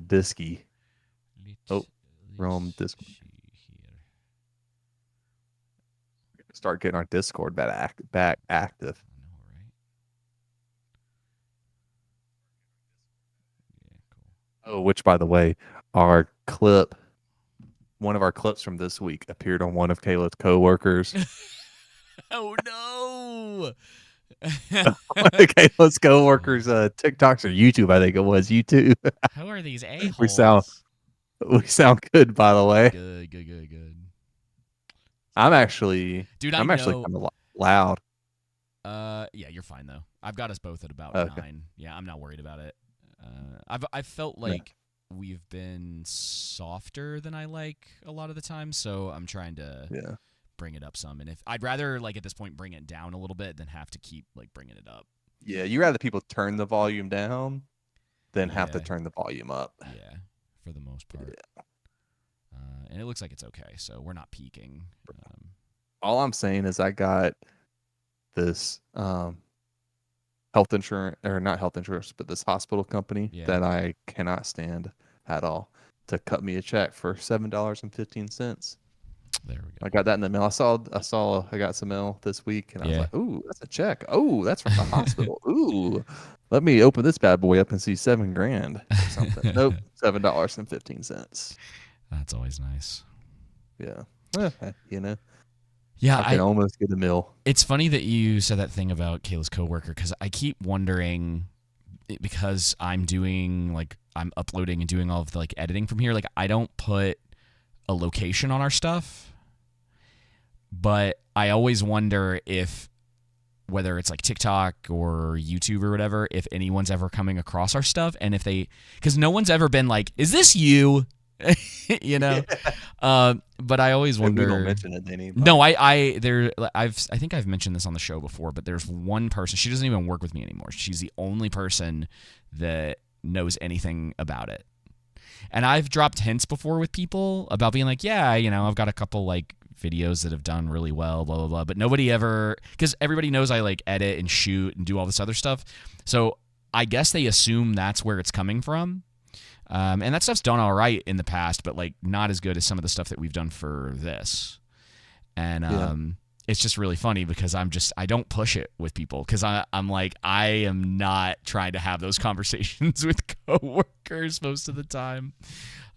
Disky. Let's, Oh, wrong let's Discord. see here. Start getting our Discord back active. I know, right? Yeah, Oh, which by the way, one of our clips from this week appeared on one of Kayla's coworkers. cool. Oh, One of Kayla's coworkers' TikToks or YouTube, I think it was YouTube. Who are these we sound a-holes? we sound good, by the way. Good. I'm actually Dude, I I'm actually know. kind of loud. Yeah, you're fine though. I've got us both at about Okay. 9. Yeah, I'm not worried about it. I've felt like we've been softer than I like a lot of the time, so I'm trying to bring it up some. And if I'd rather like at this point bring it down a little bit than have to keep like bringing it up. Yeah, you rather people turn the volume down than have to Yeah. turn the volume up. Yeah, for the most part. Yeah. And it looks like it's okay, so we're not peaking. All I'm saying is I got this health insurance, or not health insurance, but this hospital company that I cannot stand at all to cut me a check for $7.15. There we go. I got that in the mail. I got some mail this week, and I was like, "Ooh, that's a check. Oh, that's from the hospital. Ooh, let me open this bad boy up and see $7,000 or something." Nope, $7.15. That's always nice. Yeah, you know. Yeah, I can almost get a meal. It's funny that you said that thing about Kayla's coworker because I keep wondering, because I'm uploading and doing all of the like editing from here. Like I don't put a location on our stuff, but I always wonder if whether it's like TikTok or YouTube or whatever, if anyone's ever coming across our stuff, and if because no one's ever been like, "Is this you?" you know. Yeah. But I always wonder. We don't mention it to anybody. No, I think I've mentioned this on the show before, but there's one person. She doesn't even work with me anymore. She's the only person that knows anything about it. And I've dropped hints before with people about being like, yeah, I've got a couple like videos that have done really well, blah blah blah. But nobody ever, because everybody knows I like edit and shoot and do all this other stuff. So I guess they assume that's where it's coming from. And that stuff's done all right in the past, but like not as good as some of the stuff that we've done for this. And it's just really funny because I don't push it with people because I'm like, I am not trying to have those conversations with coworkers most of the time.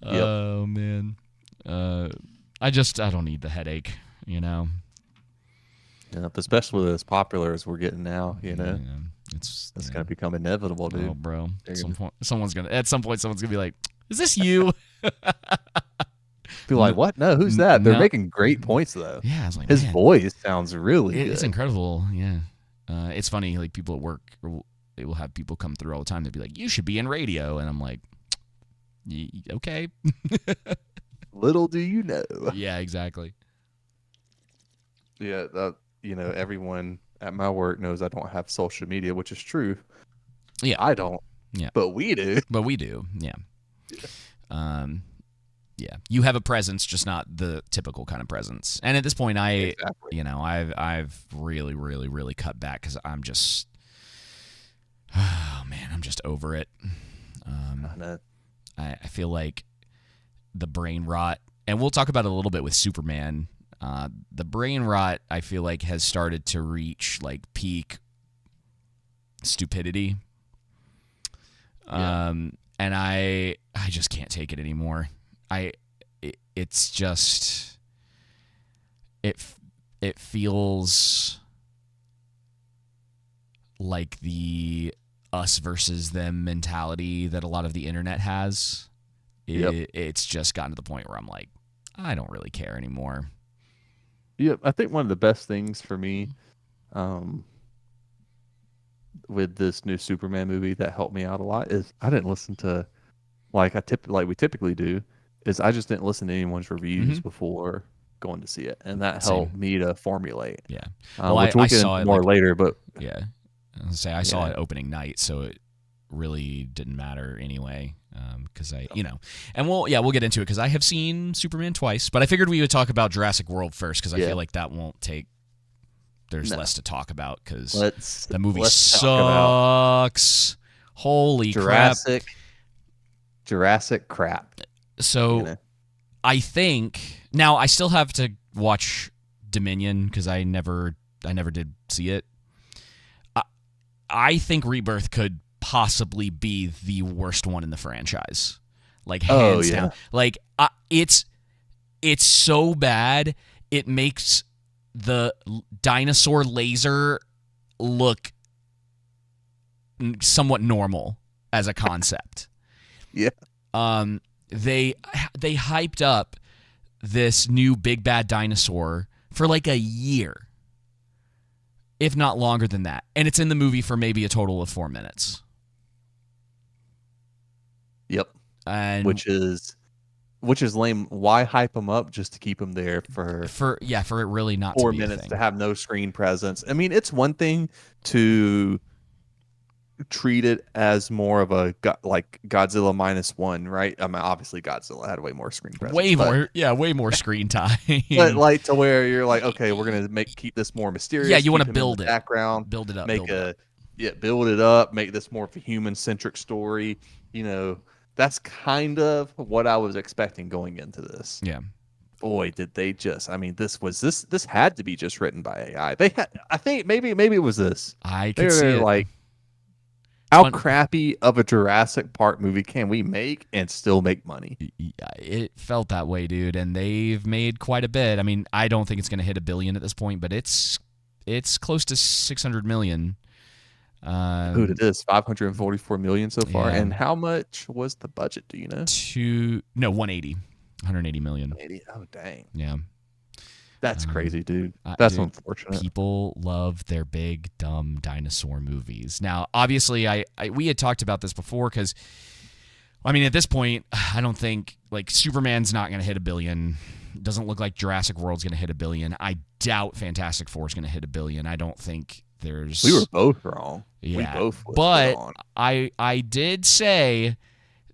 Yep. Oh man. I don't need the headache, Yeah, especially with as popular as we're getting now, Yeah. It's gonna become inevitable, dude. Oh, bro. At some point, someone's gonna be like, "Is this you?" Be like, "What? No, who's that?" They're making great points though. Yeah, I was like, his voice sounds really good. It's incredible. Yeah, it's funny. Like people at work, they will have people come through all the time. They'll be like, "You should be in radio," and I'm like, "Okay." Little do you know. Yeah, exactly. Yeah, everyone at my work knows I don't have social media, which is true. Yeah, I don't. Yeah, but we do. Yeah. Yeah. You have a presence, just not the typical kind of presence. And at this point, exactly. I've really, really, really cut back because I'm just, I'm just over it. I feel like the brain rot, and we'll talk about it a little bit with Superman. The brain rot, I feel like, has started to reach like peak stupidity. Yeah. And I just can't take it anymore. It's just, it feels like the us versus them mentality that a lot of the internet has. It's just gotten to the point where I'm like, I don't really care anymore. Yeah, I think one of the best things for me with this new Superman movie that helped me out a lot is I didn't listen to like we typically do, is I just didn't listen to anyone's reviews before going to see it, and that helped me to formulate. Yeah, which we'll get into more later, but yeah, I saw it opening night, so it really didn't matter anyway. Because and we'll get into it because I have seen Superman twice, but I figured we would talk about Jurassic World first because I feel like that won't take. There's less to talk about because the movie sucks. Holy Jurassic. crap! Jurassic crap. So I think now I still have to watch Dominion because I never did see it. I think Rebirth could possibly be the worst one in the franchise, like hands down. Like it's so bad it makes the dinosaur laser look somewhat normal as a concept. Yeah. They hyped up this new big bad dinosaur for like a year, if not longer than that, and it's in the movie for maybe a total of 4 minutes. Yep. And which is lame. Why hype them up just to keep them there for it really not 4 to be minutes a thing. to have no screen presence? I mean, it's one thing to treat it as more of a like Godzilla -1, right? I mean, obviously Godzilla had way more screen presence, way more screen time. But like to where you're like, okay, we're gonna keep this more mysterious. Yeah, you want to build it, background, build it up, build it up, make this more of a human centric story. You know, that's kind of what I was expecting going into this. Yeah. Boy, did they just! I mean, this had to be just written by AI. They had, I think maybe it was this. I could see it. Like, how crappy of a Jurassic Park movie can we make and still make money? It felt that way, dude, and they've made quite a bit. I mean, I don't think it's going to hit $1 billion at this point, but it's close to $600 million. Dude, it is $544 million so far. Yeah. And how much was the budget? Do you know? 180 million. 180. Oh, dang. Yeah. That's crazy, dude. That's unfortunate. People love their big, dumb dinosaur movies. Now, obviously, we had talked about this before because, I mean, at this point, I don't think, like, Superman's not going to hit $1 billion. Doesn't look like Jurassic World's going to hit $1 billion. I doubt Fantastic Four's going to hit $1 billion. I don't think there's... We were both wrong. Yeah. We both were wrong. I did say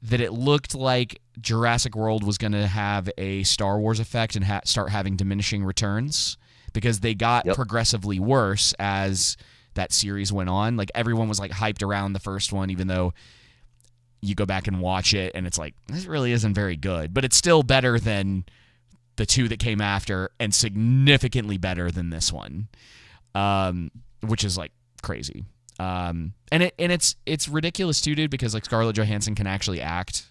that it looked like Jurassic World was going to have a Star Wars effect and start having diminishing returns because they got progressively worse as that series went on. Like, everyone was like hyped around the first one, even though you go back and watch it and it's like, this really isn't very good, but it's still better than the two that came after and significantly better than this one, which is like crazy. And it's ridiculous too, dude, because like Scarlett Johansson can actually act.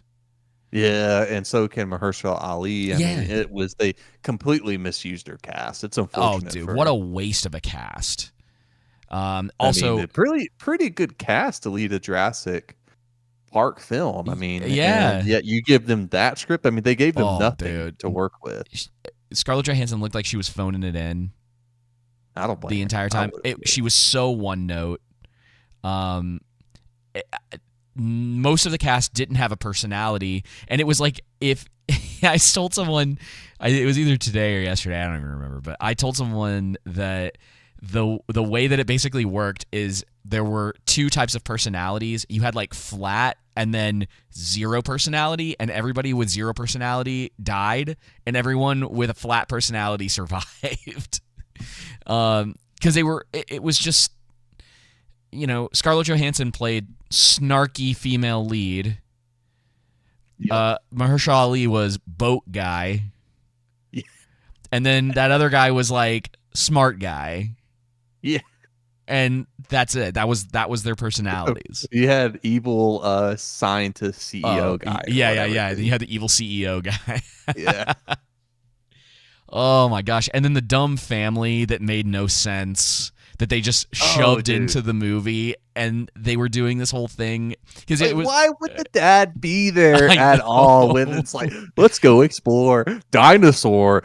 Yeah, and so can Mahershala Ali. I mean, they completely misused their cast. It's unfortunate. Oh, dude, what a waste of a cast. Also, I mean, pretty good cast to lead a Jurassic Park film. I mean, yet you give them that script. I mean, they gave them nothing to work with. Scarlett Johansson looked like she was phoning it in. I don't blame the entire time. She was so one note. Most of the cast didn't have a personality, and it was like if I told someone, it was either today or yesterday, I don't even remember, but I told someone that the way that it basically worked is there were two types of personalities. You had like flat and then zero personality, and everybody with zero personality died, and everyone with a flat personality survived. Because it was just, you know, Scarlett Johansson played snarky female lead. Mahershala Ali was boat guy. Yeah. And then that other guy was like smart guy. Yeah. And that's it. That was their personalities. You had evil scientist CEO guy. Yeah. You had the evil CEO guy. Yeah. Oh my gosh. And then the dumb family that made no sense that they just shoved into the movie, and they were doing this whole thing because it was. Why would the dad be there at all when it's like, let's go explore dinosaur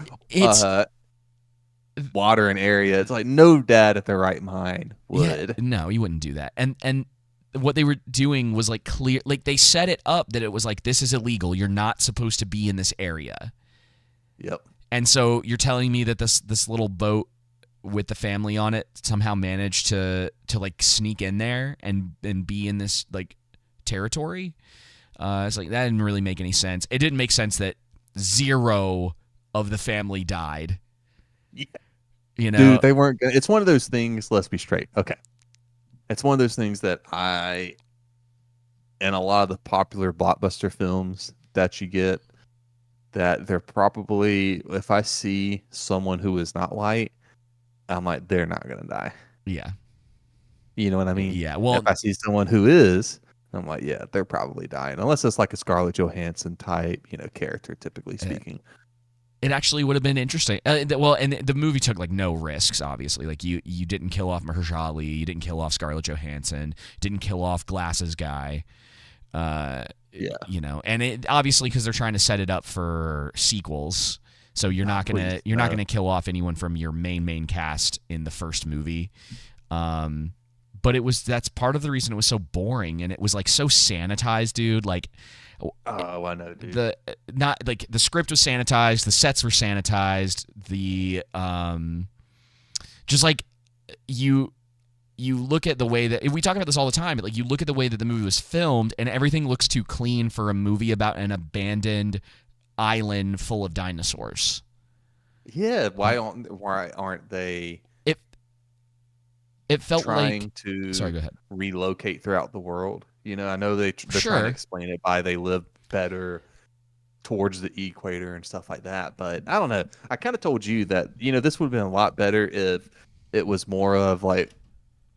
water and area? It's like, no dad at their right mind would. Yeah, no, you wouldn't do that. And what they were doing was like clear, like they set it up that it was like, this is illegal. You're not supposed to be in this area. Yep. And so you're telling me that this little boat with the family on it somehow managed to like sneak in there and be in this like territory? It's like, that didn't really make any sense. It didn't make sense that 0 of the family died. Yeah. You know, dude, they weren't. It's one of those things. Let's be straight. Okay, it's one of those things that in a lot of the popular blockbuster films that you get, that they're probably, if I see someone who is not white, I'm like, they're not gonna die. Yeah. You know what I mean? Yeah. Well, if I see someone who is, I'm like, yeah, they're probably dying, unless it's like a Scarlett Johansson type, character, typically speaking. it actually would have been interesting. Well, and the movie took like no risks. Obviously, like you didn't kill off Mahershala Ali, you didn't kill off Scarlett Johansson, didn't kill off Glasses guy. Yeah. And it obviously because they're trying to set it up for sequels. So you're not gonna kill off anyone from your main cast in the first movie. But that's part of the reason it was so boring, and it was like so sanitized, dude. Like, oh, I know, dude. The script was sanitized, the sets were sanitized, the just like you look at the way that we talk about this all the time, but like you look at the way that the movie was filmed, and everything looks too clean for a movie about an abandoned island full of dinosaurs. Yeah, why aren't they? It felt trying like to sorry, go ahead. relocate throughout the world. I know they're trying to explain it by they live better towards the equator and stuff like that. But I don't know. I kind of told you that, this would have been a lot better if it was more of like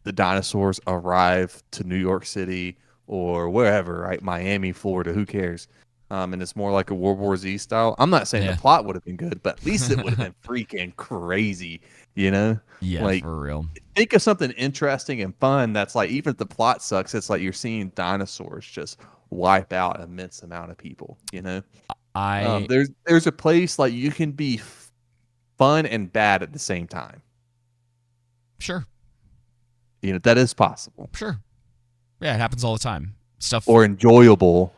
the dinosaurs arrive to New York City or wherever, right? Miami, Florida, who cares? And it's more like a World War Z style. I'm not saying the plot would have been good, but at least it would have been freaking crazy, Yeah, like, for real. Think of something interesting and fun that's like, even if the plot sucks, it's like you're seeing dinosaurs just wipe out an immense amount of people, There's a place like you can be fun and bad at the same time. Sure. That is possible. Sure. Yeah, it happens all the time. Stuff or enjoyable.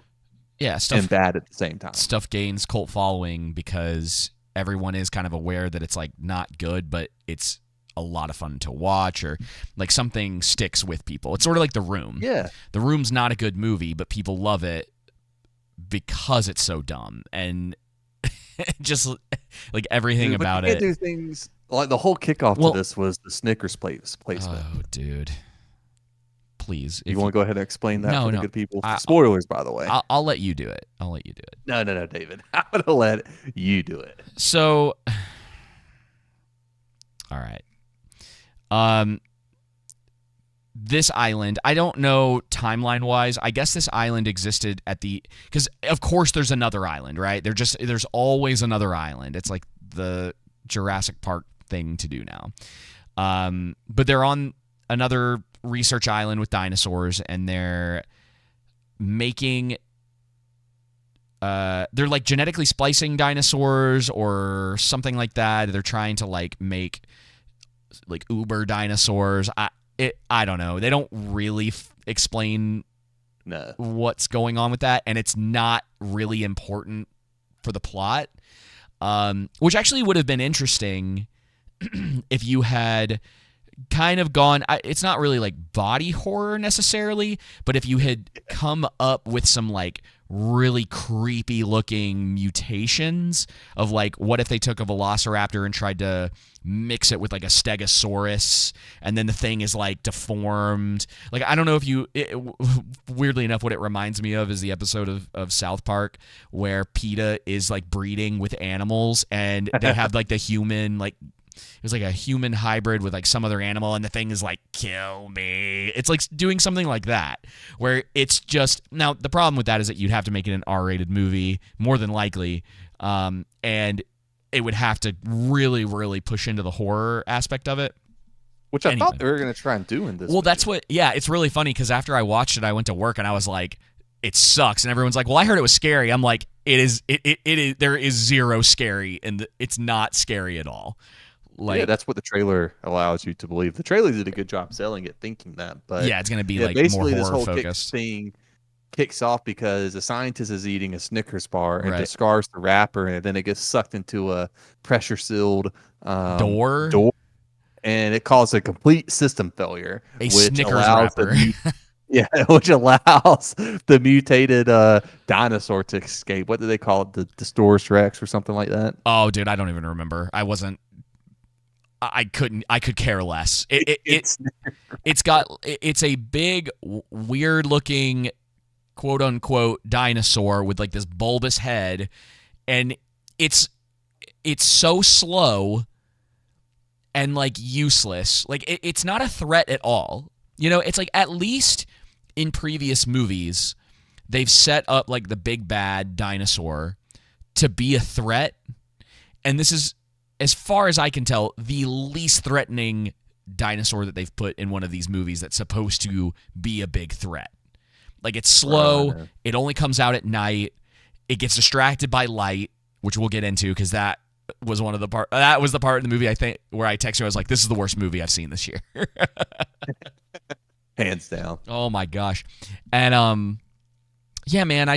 Yeah, stuff and bad at the same time. Stuff gains cult following because everyone is kind of aware that it's like not good, but it's a lot of fun to watch, or like something sticks with people. It's sort of like The Room. Yeah. The Room's not a good movie, but people love it because it's so dumb, and just like everything about it. Do things like the whole kickoff to this was the Snickers placement. Oh, dude. Please. You want to go ahead and explain that for the good people? Spoilers, by the way. I'll let you do it. No, David. I'm going to let you do it. So, all right. This island, I don't know timeline-wise. I guess this island existed because of course there's another island, right? There's always another island. It's like the Jurassic Park thing to do now. But they're on another research island with dinosaurs, and they're making they're like genetically splicing dinosaurs or something like that. They're trying to like make like uber dinosaurs. I don't know. They don't really explain what's going on with that, and it's not really important for the plot, which actually would have been interesting if you had kind of gone, it's not really like body horror necessarily, but if you had come up with some like really creepy looking mutations of like, what if they took a velociraptor and tried to mix it with like a stegosaurus, and then the thing is like deformed. Like, I don't know if weirdly enough, what it reminds me of is the episode of South Park where PETA is like breeding with animals, and they have like the human, like, it was like a human hybrid with like some other animal, and the thing is like, kill me. It's like doing something like that, where it's just, now the problem with that is that you'd have to make it an R-rated movie, more than likely, and it would have to really, really push into the horror aspect of it. Which I thought they were going to try and do in this movie. That's what, yeah, it's really funny, because after I watched it, I went to work, and I was like, it sucks. And everyone's like, well, I heard it was scary. I'm like, it is, there is zero scary, and it's not scary at all. Like, yeah, that's what the trailer allows you to believe. The trailer did a good job selling it, thinking that. But yeah, it's going to be like basically more this horror whole focused. Thing kicks off because a scientist is eating a Snickers bar and discards the wrapper, and then it gets sucked into a pressure sealed door, and it causes a complete system failure. Which Snickers wrapper. Yeah, which allows the mutated dinosaur to escape. What do they call it? The Distosaurus Rex or something like that? Oh, dude, I don't even remember. I could care less. It's a big, weird looking quote unquote dinosaur with like this bulbous head, and it's so slow and like useless. Like it's not a threat at all. You know, it's like at least in previous movies they've set up like the big bad dinosaur to be a threat, and this is, as far as I can tell, the least threatening dinosaur that they've put in one of these movies that's supposed to be a big threat. Like it's slow, it only comes out at night, it gets distracted by light, which we'll get into because that was the part in the movie I think where I texted you, I was like, this is the worst movie I've seen this year. Hands down. Oh my gosh. And yeah, man,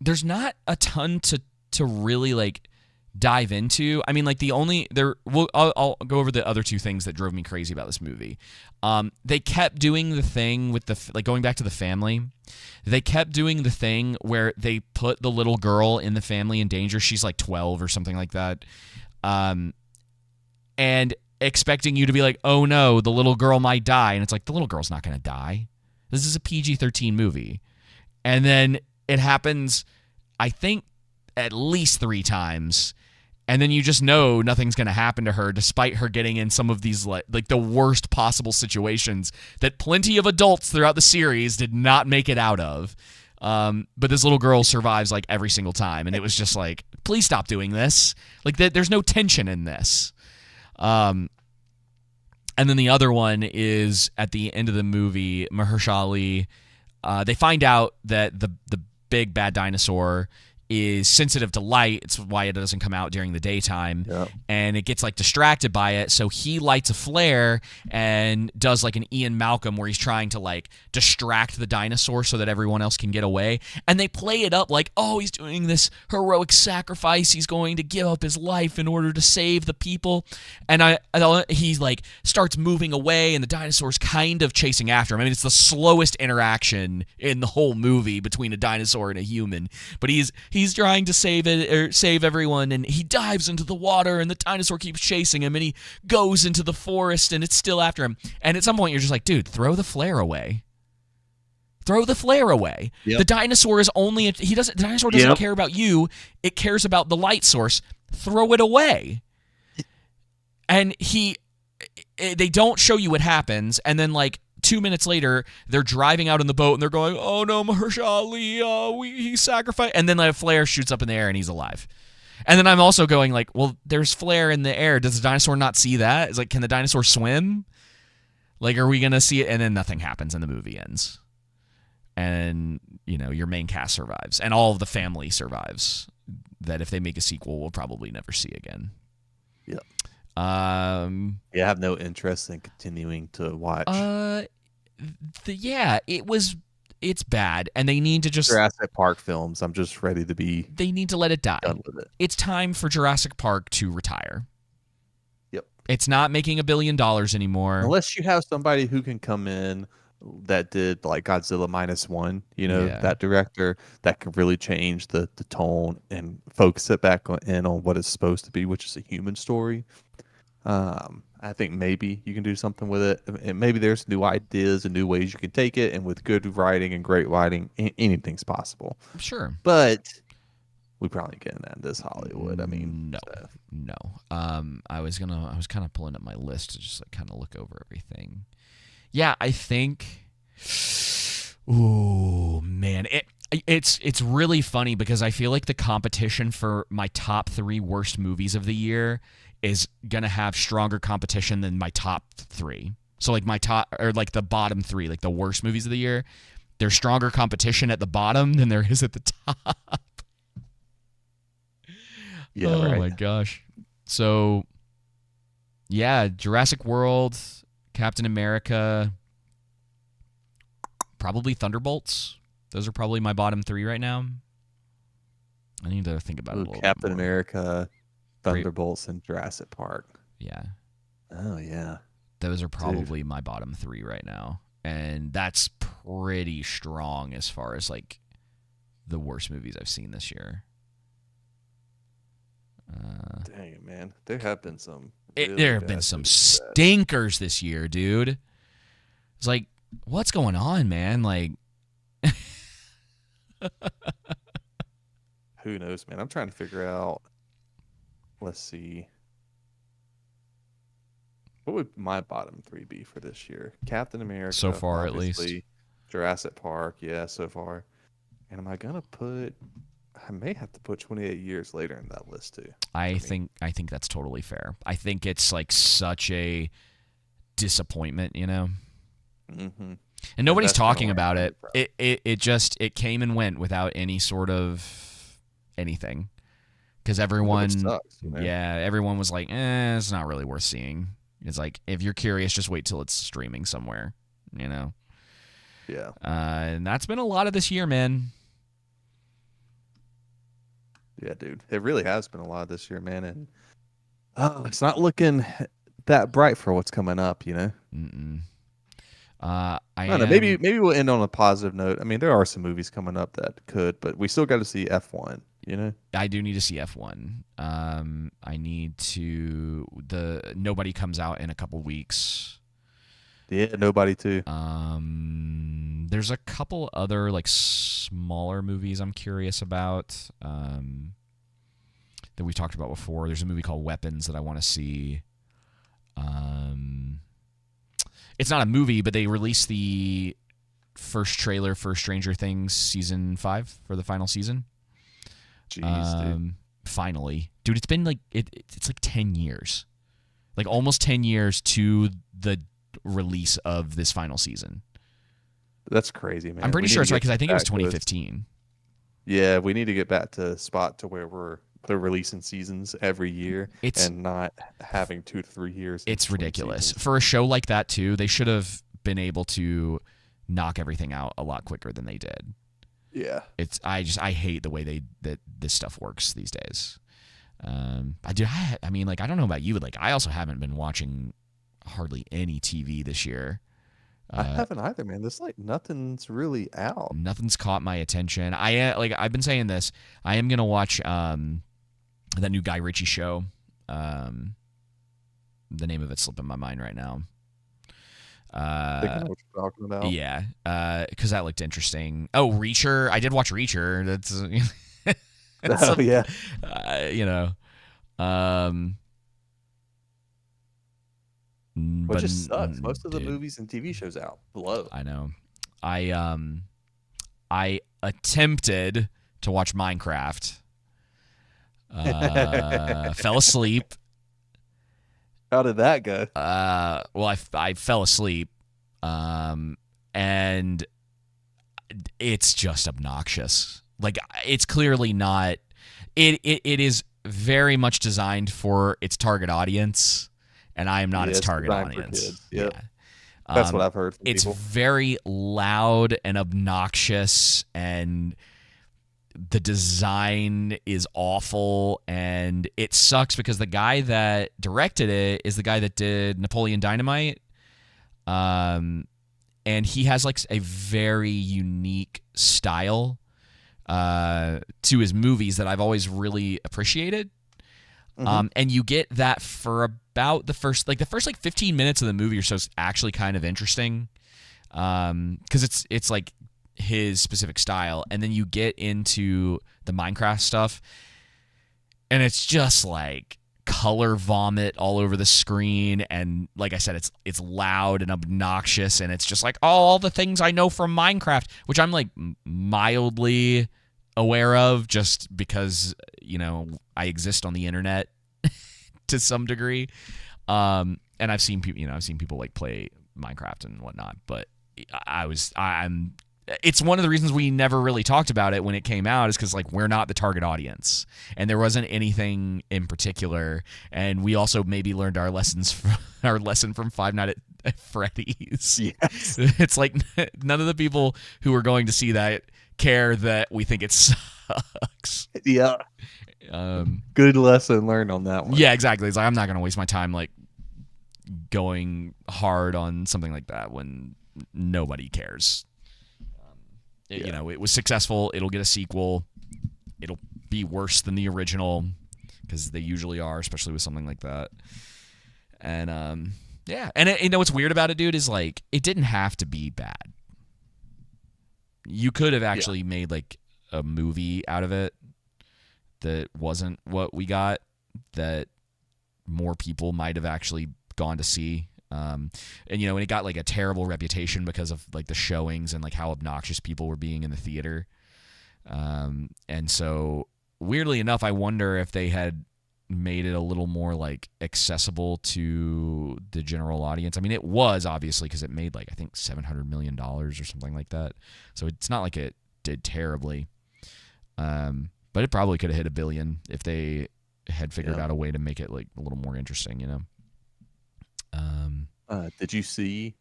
there's not a ton to really like dive into. I mean, like I'll go over the other two things that drove me crazy about this movie. They kept doing the thing with like going back to the family. They kept doing the thing where they put the little girl in the family in danger. She's like 12 or something like that. And expecting you to be like, oh no, the little girl might die. And it's like, the little girl's not going to die. This is a PG-13 movie. And then it happens, I think, at least 3 times. And then you just know nothing's going to happen to her despite her getting in some of these like the worst possible situations that plenty of adults throughout the series did not make it out of. But this little girl survives like every single time. And it was just like, please stop doing this. Like there's no tension in this. And then the other one is at the end of the movie, Mahershala Ali, they find out that the big bad dinosaur is sensitive to light. It's why it doesn't come out during the daytime. Yep. And it gets like distracted by it. So he lights a flare and does like an Ian Malcolm where he's trying to like distract the dinosaur so that everyone else can get away. And they play it up like, oh, he's doing this heroic sacrifice. He's going to give up his life in order to save the people. And he like starts moving away and the dinosaur's kind of chasing after him. I mean, it's the slowest interaction in the whole movie between a dinosaur and a human. But he's trying to save everyone, and he dives into the water, and the dinosaur keeps chasing him, and he goes into the forest, and it's still after him. And at some point, you're just like, dude, throw the flare away. Throw the flare away. Yep. The dinosaur is only the dinosaur doesn't care about you. It cares about the light source. Throw it away. And they don't show you what happens, and then like 2 minutes later, they're driving out in the boat and they're going, oh no, Mahershala Ali, he sacrificed. And then like, a flare shoots up in the air and he's alive. And then I'm also going like, well, there's flare in the air. Does the dinosaur not see that? It's like, can the dinosaur swim? Like, are we going to see it? And then nothing happens and the movie ends. And, you know, your main cast survives. And all of the family survives. That if they make a sequel, we'll probably never see again. Yep. I have no interest in continuing to watch. It's bad, and they need to just Jurassic Park films. I'm just ready to be. They need to let it die. Done with it. It's time for Jurassic Park to retire. Yep. It's not making $1 billion anymore. Unless you have somebody who can come in that did like Godzilla -1, you know, that director that can really change the tone and focus it back on what it's supposed to be, which is a human story. I think maybe you can do something with it, and maybe there's new ideas and new ways you can take it, and with good writing and great writing, anything's possible. Sure. But we probably get in that in this Hollywood. I mean, no. I was kind of pulling up my list to just like kind of look over everything. Yeah, I think. Ooh, man, it's really funny because I feel like the competition for my top 3 worst movies of the year is gonna have stronger competition than my top 3. So like my top, or like the bottom 3, like the worst movies of the year, there's stronger competition at the bottom than there is at the top. Yeah. Oh right. my gosh. So yeah, Jurassic World, Captain America, probably Thunderbolts. Those are probably my bottom 3 right now. I need to think about it a little Captain bit more. America, Thunderbolts, and Jurassic Park. Yeah. Oh, yeah. Those are probably my bottom 3 right now. And that's pretty strong as far as, like, the worst movies I've seen this year. Dang it, man. There have been some. There have been some stinkers this year, dude. It's like, what's going on, man? Like, Who knows, man? I'm trying to figure out. Let's see. What would my bottom three be for this year? Captain America, So far, at obviously. least. Jurassic Park, yeah, so far. And am I gonna put? I may have to put 28 Years Later in that list too. I think that's totally fair. I think it's like such a disappointment, you know. Mm-hmm. And nobody's talking about it. It came and went without any sort of anything. Because everyone, sucks, you know? yeah, everyone was like, it's not really worth seeing. It's like, if you're curious, just wait till it's streaming somewhere, you know? Yeah. And that's been a lot of this year, man. Yeah, dude. It really has been a lot this year, man. And it's not looking that bright for what's coming up, you know? Mm-mm. I don't know. Maybe we'll end on a positive note. I mean, there are some movies coming up that could, but we still got to see F1. You know, I do need to see F1. I need to. Nobody comes out in a couple weeks. Yeah, Nobody too. There's a couple other like smaller movies I'm curious about. That we've talked about before. There's a movie called Weapons that I want to see. It's not a movie, but they released the first trailer for Stranger Things season 5 for the final season. Jeez, dude. Finally, dude, it's been like it's like 10 years, like almost 10 years to the release of this final season. That's crazy, man. I'm pretty sure it's right because I think it was 2015. Yeah, we need to get back to a spot to where they're releasing seasons every year and not having 2 to 3 years. It's ridiculous for a show like that too. They should have been able to knock everything out a lot quicker than they did. Yeah, I hate the way that this stuff works these days. I mean, like, I don't know about you, but like, I also haven't been watching hardly any TV this year. I haven't either, man. There's like nothing's really out. Nothing's caught my attention. I've been saying this. I am gonna watch that new Guy Ritchie show. The name of it's slipping my mind right now. I think I know what you're talking about. Yeah, because that looked interesting. Oh, Reacher! I did watch Reacher. That's yeah. You know, which just sucks. Most of the movies and TV shows out below. I know. I attempted to watch Minecraft. Fell asleep. How did that go? Well, I fell asleep, and it's just obnoxious. Like, it's clearly not. It is very much designed for its target audience, and I am not its target audience. Yep. Yeah. That's what I've heard from it's people. very loud and obnoxious, and the design is awful, and it sucks because the guy that directed it is the guy that did Napoleon Dynamite, and he has like a very unique style to his movies that I've always really appreciated. And you get that for about the first 15 minutes of the movie or so is actually kind of interesting, because it's like his specific style, and then you get into the Minecraft stuff, and it's just like color vomit all over the screen, and like I said, it's loud and obnoxious, and it's just like all the things I know from Minecraft, which I'm like mildly aware of just because, you know, I exist on the internet to some degree, and I've seen people like play Minecraft and whatnot, but it's one of the reasons we never really talked about it when it came out, is because like we're not the target audience, and there wasn't anything in particular, and we also maybe learned our lesson from Five Nights at Freddy's. Yes. It's like none of the people who are going to see that care that we think it sucks. Yeah. Good lesson learned on that one. Yeah, exactly. It's like, I'm not going to waste my time like going hard on something like that when nobody cares. You know, it was successful. It'll get a sequel. It'll be worse than the original, because they usually are, especially with something like that. And yeah, and you know what's weird about it, dude, is like it didn't have to be bad. You could have actually made like a movie out of it that wasn't what we got, that more people might have actually gone to see. And it got like a terrible reputation because of like the showings and like how obnoxious people were being in the theater. And so weirdly enough, I wonder if they had made it a little more like accessible to the general audience. I mean, it was obviously, because it made like, I think $700 million or something like that. So it's not like it did terribly. But it probably could have hit $1 billion if they had figured out a way to make it like a little more interesting, Did you see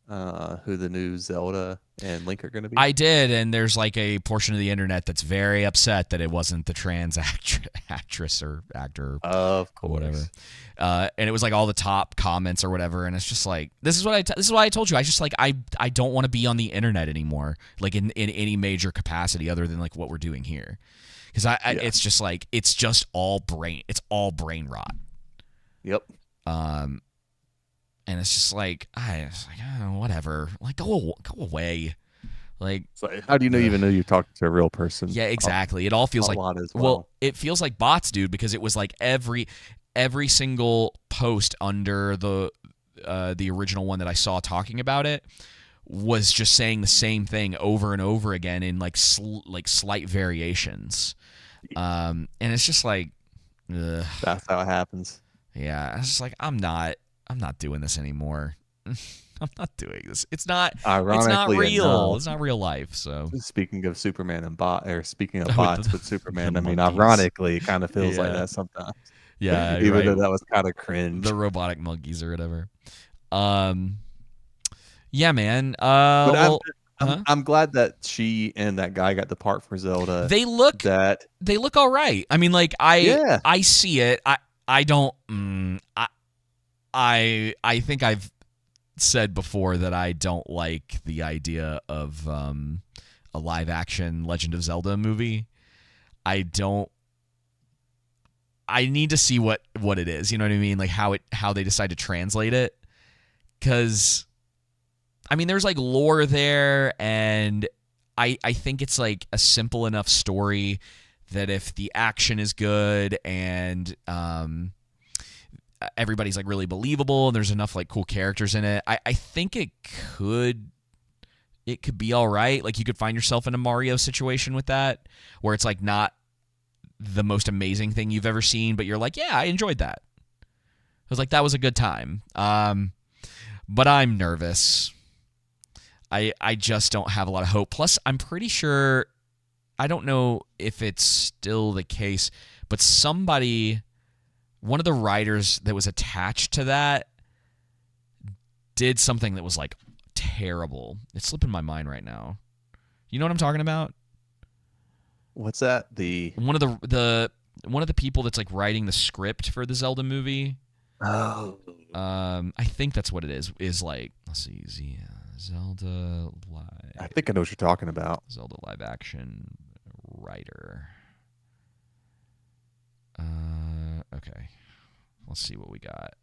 who the new Zelda and Link are going to be? I did, and there's like a portion of the internet that's very upset that it wasn't the trans actress or actor, of course, or whatever. And it was like all the top comments or whatever, and it's just like, this is why I told you. I just like I don't want to be on the internet anymore, like in any major capacity other than like what we're doing here, because it's just like it's all brain rot. Yep. And it's just like, whatever. Like, go away. Like, so how do you even know you're talking to a real person? Yeah, exactly. It all feels like, well, it feels like bots, dude, because it was like every single post under the original one that I saw talking about it was just saying the same thing over and over again in like slight variations. And it's just like, ugh. That's how it happens. Yeah, it's just like, I'm not doing this anymore. I'm not doing this. It's not real. Enough, it's not real life. So speaking of Superman and speaking of bots with Superman, I mean, ironically, it kind of feels like that sometimes. Yeah, even though that was kind of cringe. The robotic monkeys or whatever. Yeah, man. But I'm glad that she and that guy got the part for Zelda. They look all right. I mean, like I see it. I don't. I think I've said before that I don't like the idea of a live action Legend of Zelda movie. I need to see what it is. You know what I mean? Like how they decide to translate it. Because I mean, there's like lore there, and I think it's like a simple enough story that if the action is good and everybody's like really believable and there's enough like cool characters in it, I think it could be all right. Like you could find yourself in a Mario situation with that, where it's like not the most amazing thing you've ever seen, but you're like, yeah, I enjoyed that. I was like, that was a good time. But I'm nervous. I just don't have a lot of hope. Plus, I'm pretty sure, I don't know if it's still the case, but one of the writers that was attached to that did something that was like terrible. It's slipping my mind right now. You know what I'm talking about? What's that? One of the people that's like writing the script for the Zelda movie. Oh. I think that's what it is. Is like, let's see, Zelda live. I think I know what you're talking about. Zelda live action writer. Okay. Let's see what we got.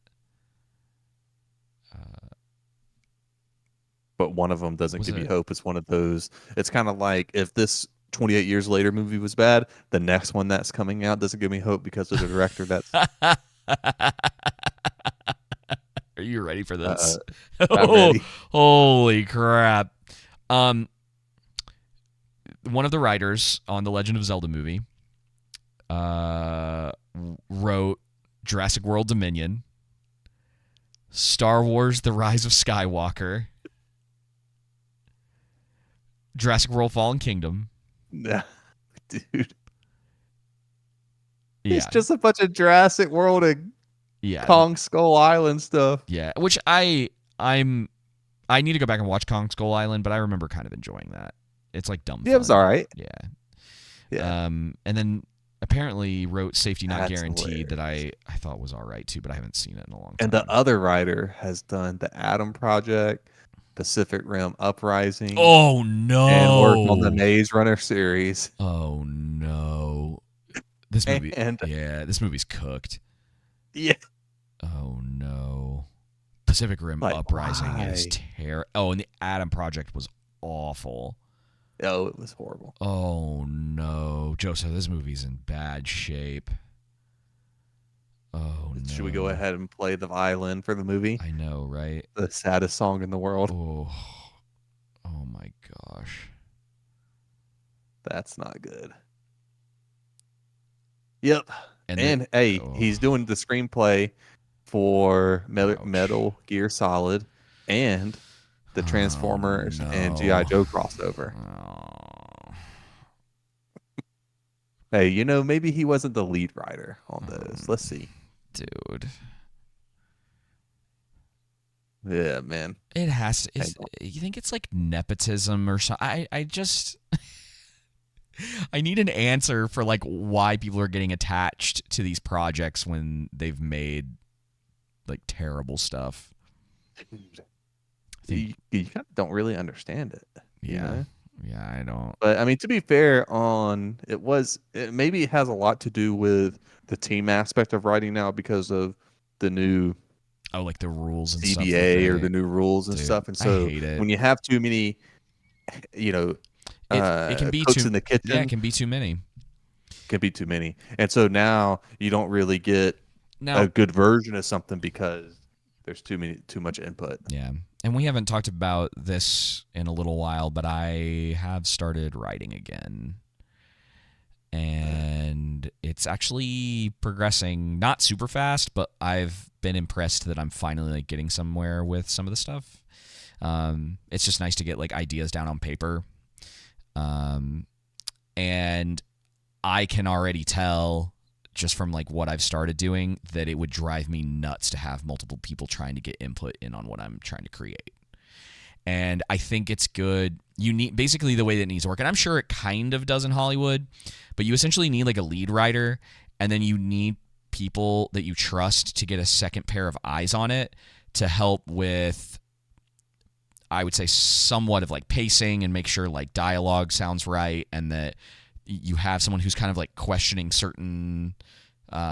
But one of them doesn't give you hope. It's one of those. It's kind of like if this 28 years later movie was bad, the next one that's coming out doesn't give me hope because of the director that's. Are you ready for this? Ready. Holy crap. One of the writers on the Legend of Zelda movie wrote Jurassic World Dominion, Star Wars The Rise of Skywalker, Jurassic World Fallen Kingdom. Nah, dude. Yeah. It's just a bunch of Jurassic World and Kong Skull Island stuff. Yeah, which I need to go back and watch Kong Skull Island, but I remember kind of enjoying that. It's like dumb. Yeah, it was all right. Yeah. And then apparently wrote Safety Not Guaranteed hilarious. that I thought was all right too, but I haven't seen it in a long time. And the other writer has done The Atom Project, Pacific Rim Uprising. Oh no! And worked on the Maze Runner series. Oh no! This movie, this movie's cooked. Yeah. Oh no! Pacific Rim Uprising is terrible. Oh, and the Atom Project was awful. Oh, it was horrible. Oh no, Joseph, this movie's in bad shape. Oh no. Should we go ahead and play the violin for the movie? I know, right? The saddest song in the world. Oh, oh my gosh. That's not good. Yep. And hey, he's doing the screenplay for Metal Gear Solid and the Transformers and G.I. Joe crossover. Oh. Hey, you know, maybe he wasn't the lead writer on those. Let's see. Dude. Yeah, man. It has to. You think it's like nepotism or something? I just. I need an answer for like why people are getting attached to these projects when they've made like terrible stuff. You kind of don't really understand it. Yeah. You know? Yeah, I don't. But I mean, to be fair, maybe it has a lot to do with the team aspect of writing now because of the new like the rules and CBA or the new rules and stuff. And so when you have too many, you know, it can be cooks in the kitchen. Yeah, it can be too many. And so now you don't really get a good version of something because there's too much input. Yeah. And we haven't talked about this in a little while, but I have started writing again. And it's actually progressing not super fast, but I've been impressed that I'm finally like getting somewhere with some of the stuff. It's just nice to get like ideas down on paper. And I can already tell just from like what I've started doing that it would drive me nuts to have multiple people trying to get input in on what I'm trying to create. And I think it's good. You need basically the way that it needs to work. And I'm sure it kind of does in Hollywood, but you essentially need like a lead writer, and then you need people that you trust to get a second pair of eyes on it to help with, I would say, somewhat of like pacing and make sure like dialogue sounds right, and that you have someone who's kind of like questioning certain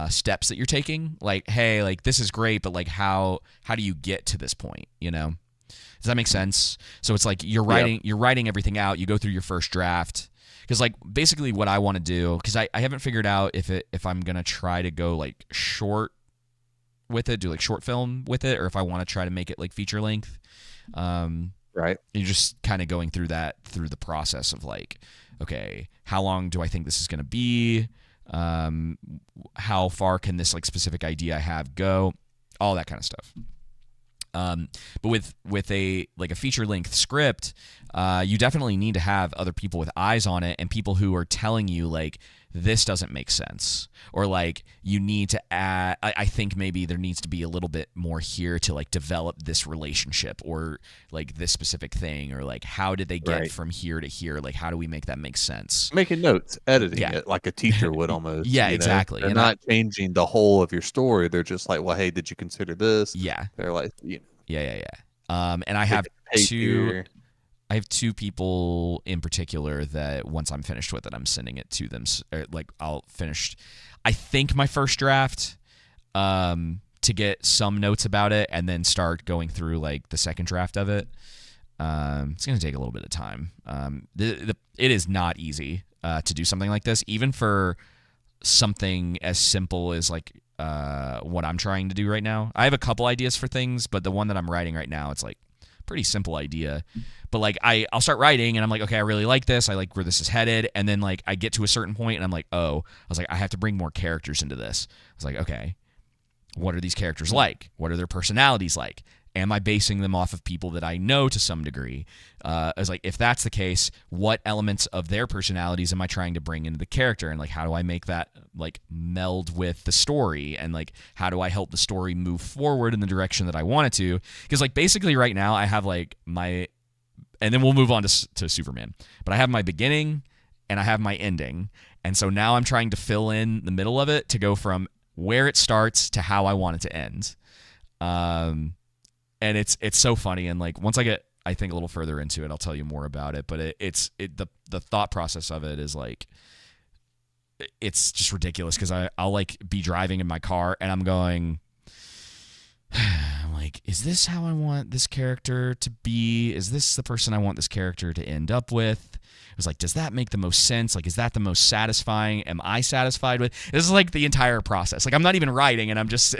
steps that you're taking. Like, hey, like this is great, but like how do you get to this point? You know, does that make sense? So it's like you're writing everything out. You go through your first draft. Because like basically what I want to do, because I haven't figured out if I'm gonna try to go like short with it, do like short film with it, or if I want to try to make it like feature length. Right. You're just kind of going through the process of like, okay, how long do I think this is gonna be? How far can this like specific idea I have go? All that kind of stuff. But with a feature length script, you definitely need to have other people with eyes on it and people who are telling you like this doesn't make sense, or like you need to add. I think maybe there needs to be a little bit more here to like develop this relationship or like this specific thing, or like how did they get from here to here? Like how do we make that make sense? Making notes, editing it like a teacher would almost. Yeah, exactly. They're not changing the whole of your story. They're just like, well, hey, did you consider this? Yeah. They're like, Yeah. And I have two. I have two people in particular that once I'm finished with it, I'm sending it to them. Like I'll finish, I think, my first draft to get some notes about it, and then start going through like the second draft of it. It's going to take a little bit of time. It is not easy to do something like this, even for something as simple as like what I'm trying to do right now. I have a couple ideas for things, but the one that I'm writing right now, it's like pretty simple idea, but like I'll start writing and I'm like, okay, I really like this, I like where this is headed, and then like I get to a certain point and I'm like, I was like, I have to bring more characters into this. I was like, okay, what are these characters like? What are their personalities like? Am I basing them off of people that I know to some degree? I was like, if that's the case, what elements of their personalities am I trying to bring into the character? And like, how do I make that like meld with the story? And like, how do I help the story move forward in the direction that I want it to? Because like, basically right now I have like my, and then we'll move on to Superman, but I have my beginning and I have my ending. And so now I'm trying to fill in the middle of it to go from where it starts to how I want it to end. And it's so funny, and like once I get, I think, a little further into it, I'll tell you more about it. But the thought process of it is like, it's just ridiculous because I'll like be driving in my car and I'm going, I'm like, like, is this how I want this character to be? Is this the person I want this character to end up with? It was like, does that make the most sense? Like, is that the most satisfying? Am I satisfied with? This is like the entire process. Like, I'm not even writing, and I'm just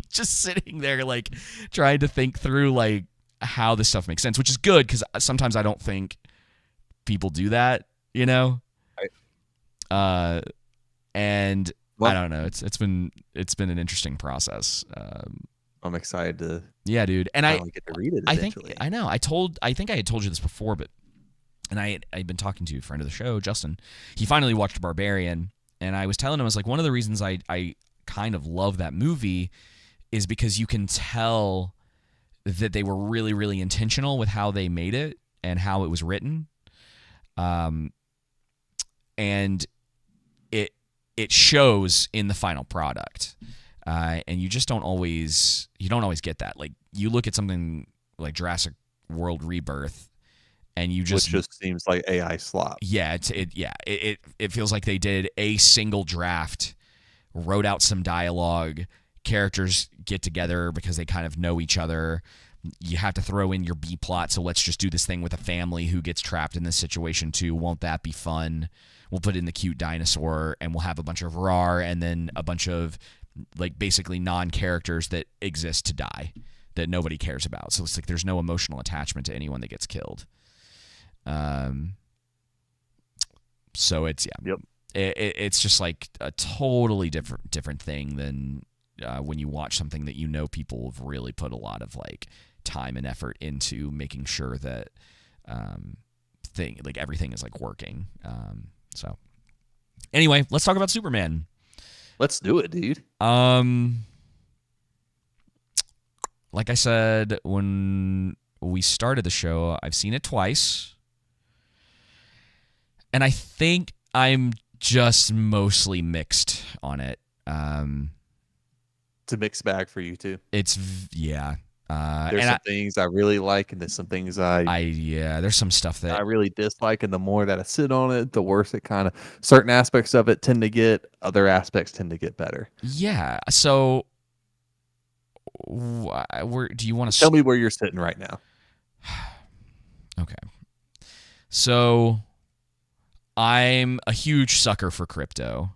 just sitting there like trying to think through like how this stuff makes sense, which is good because sometimes I don't think people do that, you know. And well, I don't know. It's been an interesting process. I'm excited to dude. And I get to read it eventually. I know. I think I had told you this before, but I'd been talking to a friend of the show, Justin. He finally watched Barbarian, and I was telling him, I was like, one of the reasons I kind of love that movie is because you can tell that they were really, really intentional with how they made it and how it was written. And it shows in the final product. And you just don't always get that. Like, you look at something like Jurassic World Rebirth, and which just seems like AI slop. Yeah, it feels like they did a single draft, wrote out some dialogue, characters get together because they kind of know each other. You have to throw in your B plot, so let's just do this thing with a family who gets trapped in this situation too. Won't that be fun? We'll put in the cute dinosaur, and we'll have a bunch of rawr, and then a bunch of like basically non-characters that exist to die that nobody cares about. So it's like there's no emotional attachment to anyone that gets killed. So it's it's just like a totally different thing than when you watch something that you know people have really put a lot of like time and effort into making sure that everything is like working. So anyway, let's talk about Superman. Let's do it, dude. Like I said when we started the show, I've seen it twice. And I think I'm just mostly mixed on it. It's a mixed bag for you too. There's some things I really like, and there's some things there's some stuff that I really dislike, and the more that I sit on it, the worse it kind of certain aspects of it tend to get. Other aspects tend to get better. Yeah. So, where do you want to tell me where you're sitting right now? Okay. So, I'm a huge sucker for Krypto.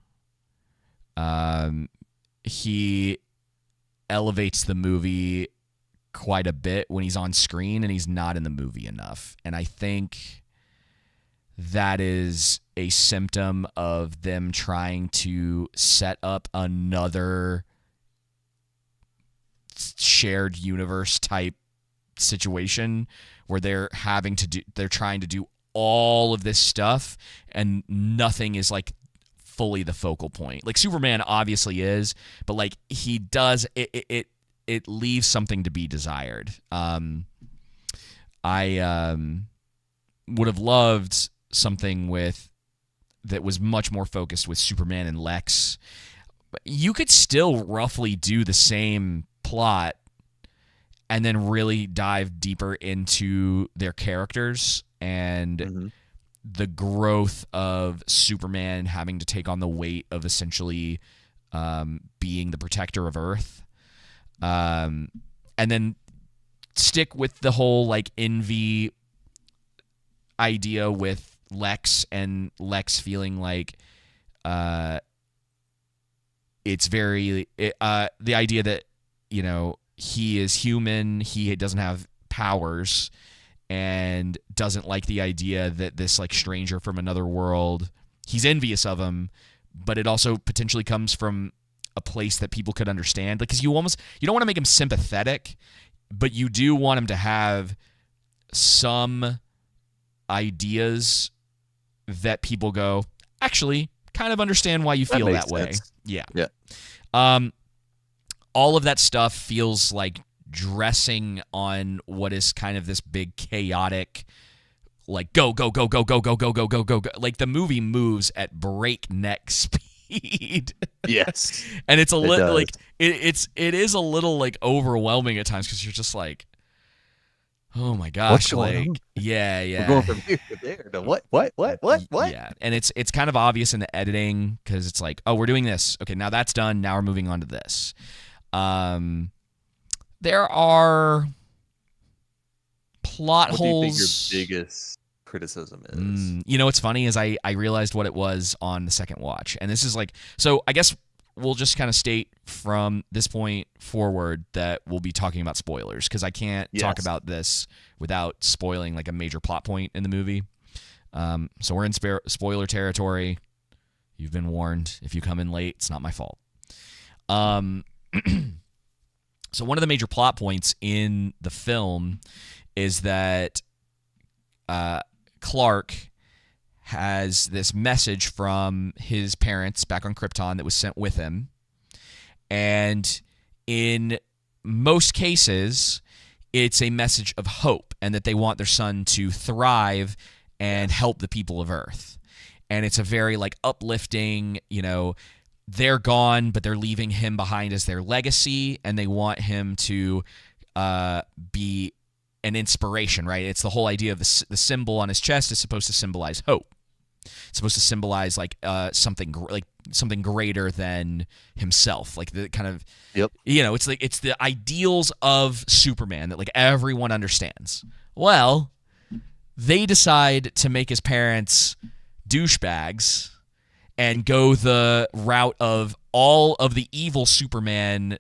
He elevates the movie quite a bit when he's on screen, and he's not in the movie enough. And I think that is a symptom of them trying to set up another shared universe type situation where they're trying to do all of this stuff, and nothing is like fully the focal point. Like Superman obviously is, but like he does it leaves something to be desired. I would have loved something that was much more focused with Superman and Lex. You could still roughly do the same plot and then really dive deeper into their characters and the growth of Superman having to take on the weight of essentially being the protector of Earth. And then stick with the whole like envy idea with Lex, and Lex feeling like it's very the idea that, you know, he is human, he doesn't have powers, and doesn't like the idea that this like stranger from another world, he's envious of him, but it also potentially comes from a place that people could understand. Like, because you don't want to make him sympathetic, but you do want him to have some ideas that people go, actually, kind of understand why you feel that way. Yeah. All of that stuff feels like dressing on what is kind of this big chaotic, like go. Like the movie moves at breakneck speed. Yes. And it's a little like it is a little like overwhelming at times, because you're just like, oh my gosh, what's going on? Yeah. We're going from here to there to what? Yeah, and it's kind of obvious in the editing, because it's like, oh, we're doing this. Okay, now that's done. Now we're moving on to this. there are plot What holes. do you think your biggest criticism is? You know what's funny is I realized what it was on the second watch, and this is like, so I guess we'll just kind of state from this point forward that we'll be talking about spoilers, because I can't talk about this without spoiling like a major plot point in the movie. So we're in spoiler territory. You've been warned. If you come in late, it's not my fault. So one of the major plot points in the film is that Clark has this message from his parents back on Krypton that was sent with him. And in most cases, it's a message of hope and that they want their son to thrive and help the people of Earth. And it's a very like uplifting, you know, they're gone, but they're leaving him behind as their legacy, and they want him to be an inspiration, right? It's the whole idea of the symbol on his chest is supposed to symbolize hope. It's supposed to symbolize like something greater than himself, like the kind of, you know, it's like it's the ideals of Superman that like everyone understands. Well, they decide to make his parents douchebags and go the route of all of the evil Superman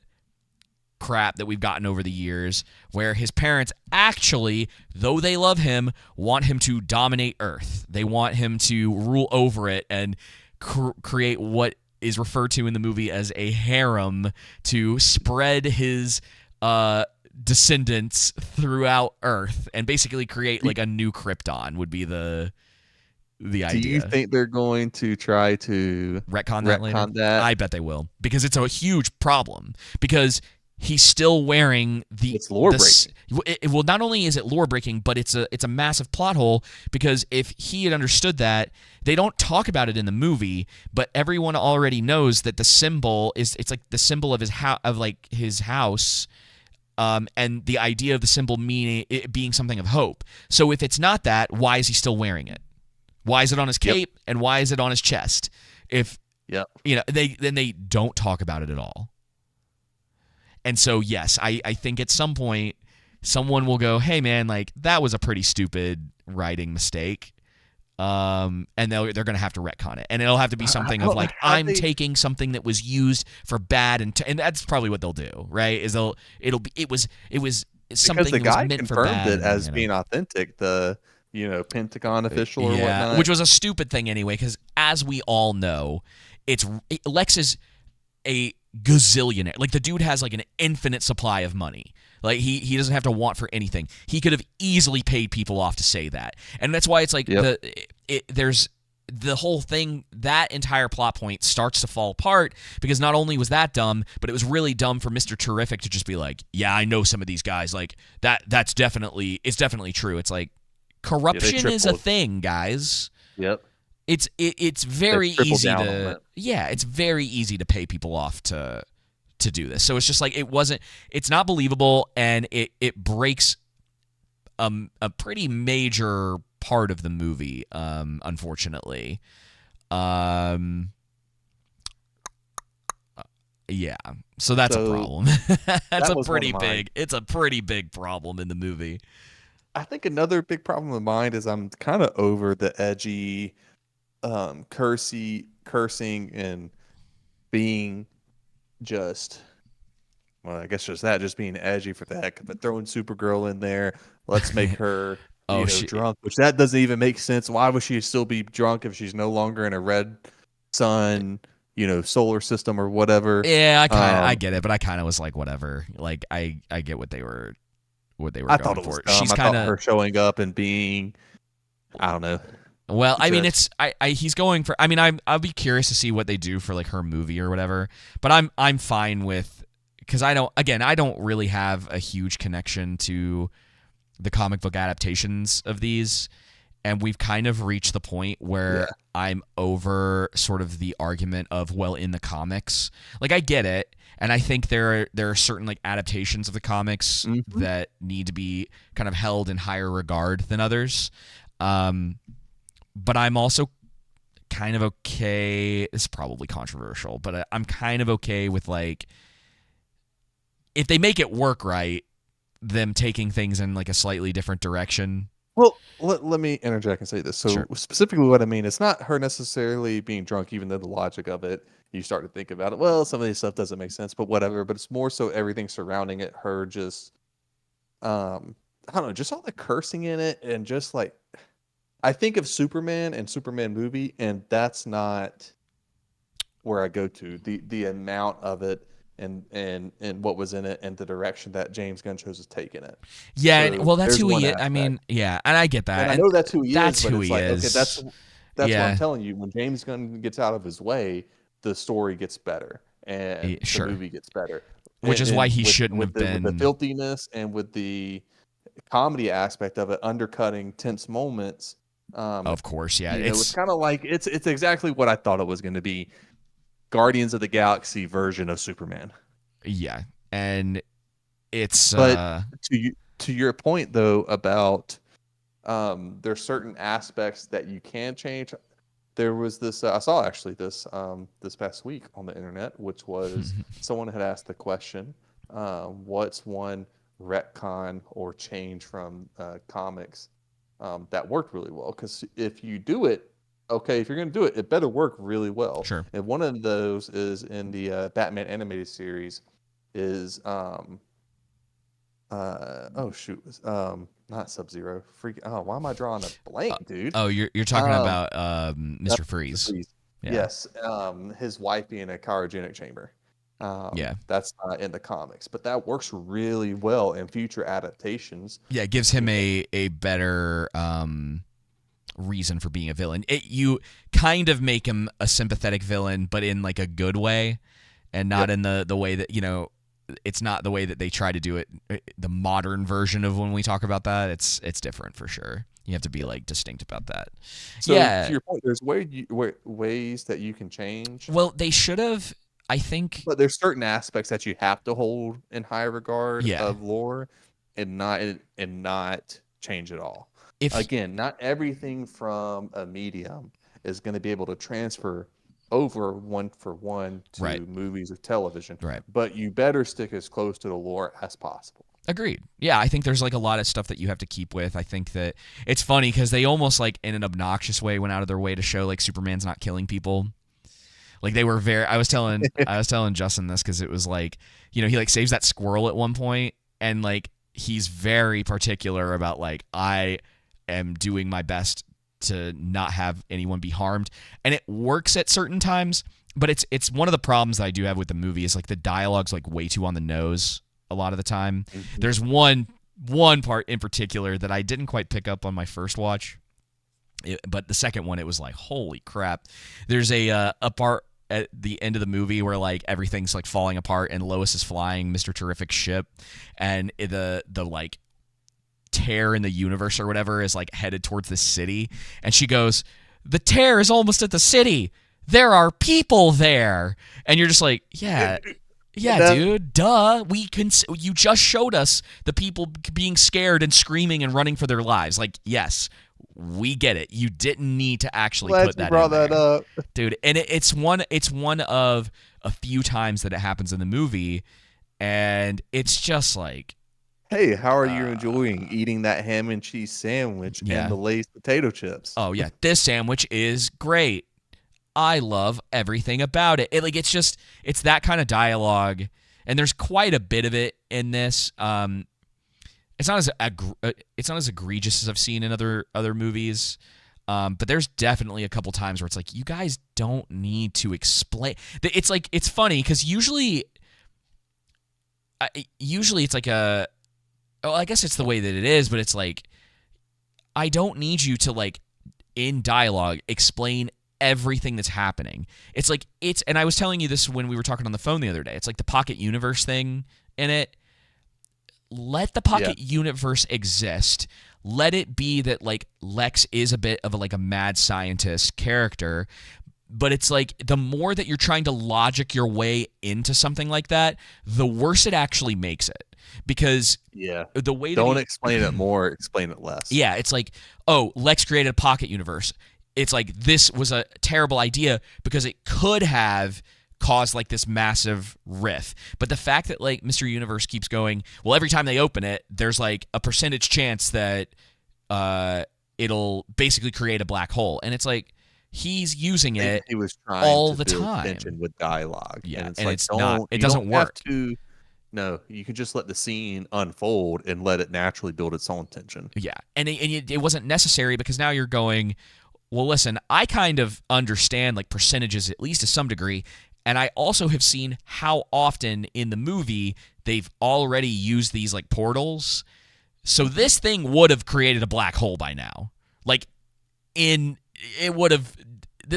crap that we've gotten over the years, where his parents actually, though they love him, want him to dominate Earth. They want him to rule over it and create what is referred to in the movie as a harem to spread his descendants throughout Earth and basically create like a new Krypton would be the idea. Do you think they're going to try to retcon that later? I bet they will, because it's a huge problem, because he's still wearing it's lore breaking. Well, not only is it lore breaking, but it's a massive plot hole, because if he had understood that, they don't talk about it in the movie, but everyone already knows that the symbol it's like the symbol of his house. And the idea of the symbol meaning it being something of hope. So if it's not that, why is he still wearing it? Why is it on his cape and why is it on his chest? If you know, they don't talk about it at all. And so yes, I think at some point someone will go, "Hey man, like that was a pretty stupid writing mistake." And they're going to have to retcon it, and it'll have to be something of like I'm taking something that was used for bad, and that's probably what they'll do, right? Is it was something because the that guy was meant for confirmed bad, it as being authentic. The Pentagon official or whatnot, which was a stupid thing anyway, because as we all know, Lex is a gazillionaire. Like the dude has like an infinite supply of money. Like he doesn't have to want for anything. He could have easily paid people off to say that, and that's why it's like there's the whole thing. That entire plot point starts to fall apart because not only was that dumb, but it was really dumb for Mr. Terrific to just be like, "Yeah, I know some of these guys. Like it's definitely true." It's like corruption is a thing, guys. Yep. It's very easy to it's very easy to pay people off to do this. So it's just like it's not believable, and it breaks a pretty major part of the movie, unfortunately. Yeah. So that's a problem. It's a pretty big problem in the movie. I think another big problem of mine is I'm kind of over the edgy cursing and being just, well, I guess just being edgy for the heck of it. Throwing Supergirl in there. Let's make her drunk, which that doesn't even make sense. Why would she still be drunk if she's no longer in a red sun, solar system or whatever? Yeah, I get it, but I kind of was like, whatever. Like I get what they were I thought it was dumb. She's kind of her showing up and being, I don't know. Well, I mean, he's going for. I mean, I'll be curious to see what they do for like her movie or whatever. But I'm fine with, because I don't really have a huge connection to the comic book adaptations of these, and we've kind of reached the point where I'm over sort of the argument of, well, in the comics, like I get it, and I think there are certain like adaptations of the comics that need to be kind of held in higher regard than others. But I'm also kind of okay. It's probably controversial, but I'm kind of okay with like if they make it work right, them taking things in like a slightly different direction. Well, let me interject and say this. So specifically what I mean, it's not her necessarily being drunk, even though the logic of it, you start to think about it, well, some of this stuff doesn't make sense, but whatever. But it's more so everything surrounding it, her just, I don't know, just all the cursing in it. And just like, I think of Superman and Superman movie, and that's not where I go to. The amount of it and what was in it and the direction that James Gunn chose to take in it. Yeah, So well, that's there's who one he is. aspect. I mean, yeah, and I get that. And I know that's who he that's is, but who it's he like, is. okay, that's Yeah. what I'm telling you. When James Gunn gets out of his way, the story gets better and Sure. the movie gets better. Which is why he shouldn't with have been. With the filthiness and with the comedy aspect of it, undercutting tense moments. Of course, yeah. It's kind of like it's exactly what I thought it was going to be. Guardians of the Galaxy version of Superman. Yeah, and it's but to your point though about there's certain aspects that you can change. There was this I saw actually this past week on the internet, which was someone had asked the question, what's one retcon or change from comics that worked really well? Because if you do it, okay, if you're going to do it, it better work really well. Sure. And one of those is in the Batman animated series is not Sub-Zero. Why am I drawing a blank, dude? Oh, you're talking about Mr. Freeze. Yeah. Yes. His wife being in a cryogenic chamber. Yeah. That's not in the comics, but that works really well in future adaptations. Yeah, it gives him a better reason for being a villain. You kind of make him a sympathetic villain, but in like a good way, and not in the way that, it's not the way that they try to do it. The modern version of when we talk about that, it's different for sure. You have to be like distinct about that. So to your point, there's ways that you can change. Well, they should have, I think. But there's certain aspects that you have to hold in high regard of lore, and not change it all. Again, not everything from a medium is going to be able to transfer over one for one to movies or television. Right. But you better stick as close to the lore as possible. Agreed. Yeah, I think there's like a lot of stuff that you have to keep with. I think that it's funny because they almost like in an obnoxious way went out of their way to show like Superman's not killing people. Like they were I was telling Justin this because it was like, he like saves that squirrel at one point, and like he's very particular about like, I am doing my best to not have anyone be harmed, and it works at certain times. But it's one of the problems that I do have with the movie is like the dialogue's like way too on the nose a lot of the time. Mm-hmm. There's one part in particular that I didn't quite pick up on my first watch, but the second one it was like, holy crap. There's a part at the end of the movie where like everything's like falling apart and Lois is flying Mr. Terrific's ship, and the like tear in the universe or whatever is like headed towards the city, and she goes, the tear is almost at the city, there are people there, and you're just like, dude, duh, you just showed us the people being scared and screaming and running for their lives. Like, yes, we get it. You didn't need to actually put that in there. Up. Dude, and it's one of a few times that it happens in the movie, and it's just like, hey, how are you enjoying eating that ham and cheese sandwich and the Lay's potato chips? Oh yeah, this sandwich is great. I love everything about it. It's that kind of dialogue, and there's quite a bit of it in this. It's not as egregious as I've seen in other movies, but there's definitely a couple times where it's like, you guys don't need to explain. It's like, it's funny because usually it's like I guess it's the way that it is, but it's like, I don't need you to like in dialogue explain everything that's happening. It's like, and I was telling you this when we were talking on the phone the other day. It's like the pocket universe thing in it. Let the pocket universe exist. Let it be that like Lex is a bit of a mad scientist character, but it's like the more that you're trying to logic your way into something like that, the worse it actually makes it. Because the way don't explain it more, explain it less. Yeah, it's like, oh, Lex created a pocket universe. It's like, this was a terrible idea because it could have cause like this massive riff. But the fact that like Mr. Universe keeps going, well, every time they open it, there's like a percentage chance that it'll basically create a black hole. And it's like he's using it he was trying all to the build time tension with dialogue. Yeah, and it's not. It doesn't work. No, you can just let the scene unfold and let it naturally build its own tension. Yeah, and it wasn't necessary because now you're going, well, listen, I kind of understand like percentages at least to some degree, and I also have seen how often in the movie they've already used these like portals. So this thing would have created a black hole by now. Like this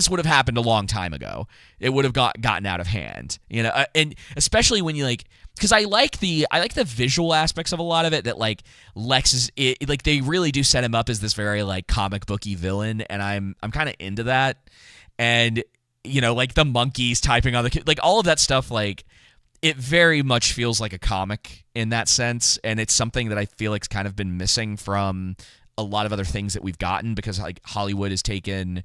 would have happened a long time ago. It would have gotten out of hand, you know, and especially when you like. Because I like the visual aspects of a lot of it, that like Lex is like they really do set him up as this very like comic booky villain, and I'm kind of into that. And you know, like the monkeys typing on the like all of that stuff, like it very much feels like a comic in that sense, and it's something that I feel like's kind of been missing from a lot of other things that we've gotten, because like Hollywood has taken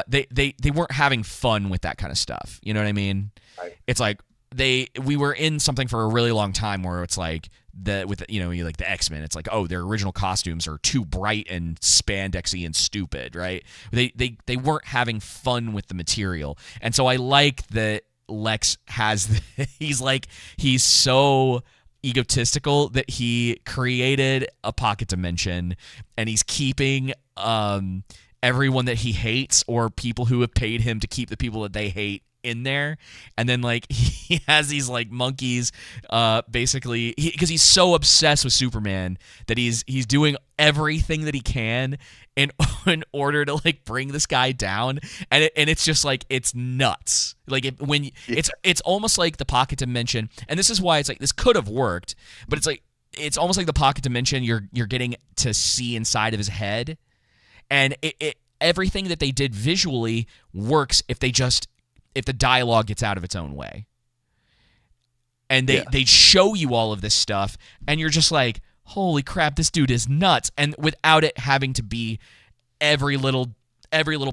they weren't having fun with that kind of stuff. You know what I mean? Right. It's like we were in something for a really long time where it's like like the X-Men, it's like, oh, their original costumes are too bright and spandexy and stupid, right? They weren't having fun with the material. And so I like that Lex has he's so egotistical that he created a pocket dimension, and he's keeping everyone that he hates or people who have paid him to keep the people that they hate in there. And then like he has these like monkeys basically because he's so obsessed with Superman that he's doing everything that he can in order to like bring this guy down, and it's just like it's nuts. Like it's almost like the pocket dimension, and this is why it's like this could have worked, but it's like it's almost like the pocket dimension you're getting to see inside of his head, and everything that they did visually works if the dialogue gets out of its own way. And they show you all of this stuff, and you're just like, holy crap, this dude is nuts. And without it having to be every little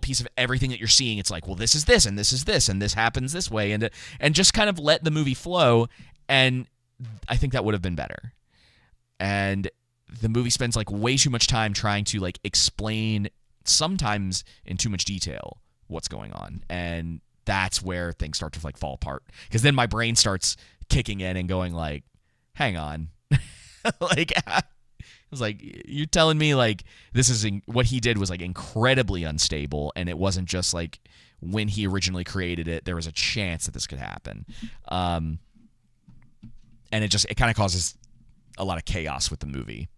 piece of everything that you're seeing, it's like, well, this is this, and this is this, and this happens this way, and just kind of let the movie flow. And I think that would have been better. And the movie spends like way too much time trying to like explain, sometimes in too much detail, what's going on. And that's where things start to like fall apart, because then my brain starts kicking in and going like, hang on. Like I was like, you're telling me like this is what he did was like incredibly unstable, and it wasn't just like when he originally created it there was a chance that this could happen. And it kind of causes a lot of chaos with the movie.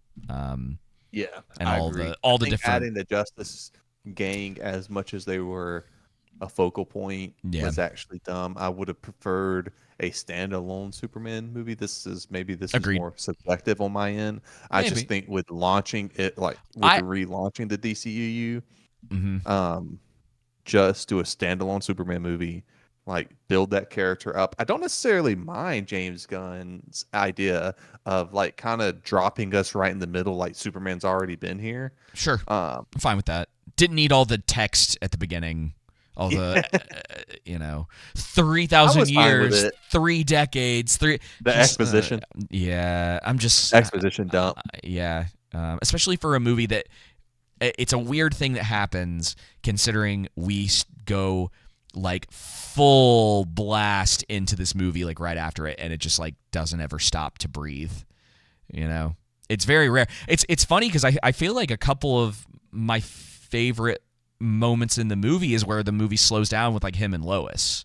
Yeah, and I all agree. the different adding the Justice Gang as much as they were a focal point was actually dumb. I would have preferred a standalone Superman movie. This is more subjective on my end. Maybe. I just think with launching it, like relaunching the DCEU, just do a standalone Superman movie, like build that character up. I don't necessarily mind James Gunn's idea of like kind of dropping us right in the middle, like Superman's already been here. Sure, I'm fine with that. Didn't need all the text at the beginning. All the, 3,000 years, 3 decades, exposition. I'm just exposition dump. Especially for a movie that it's a weird thing that happens considering we go like full blast into this movie like right after it, and it just like doesn't ever stop to breathe. You know, it's very rare. It's funny because I feel like a couple of my favorite moments in the movie is where the movie slows down with like him and Lois,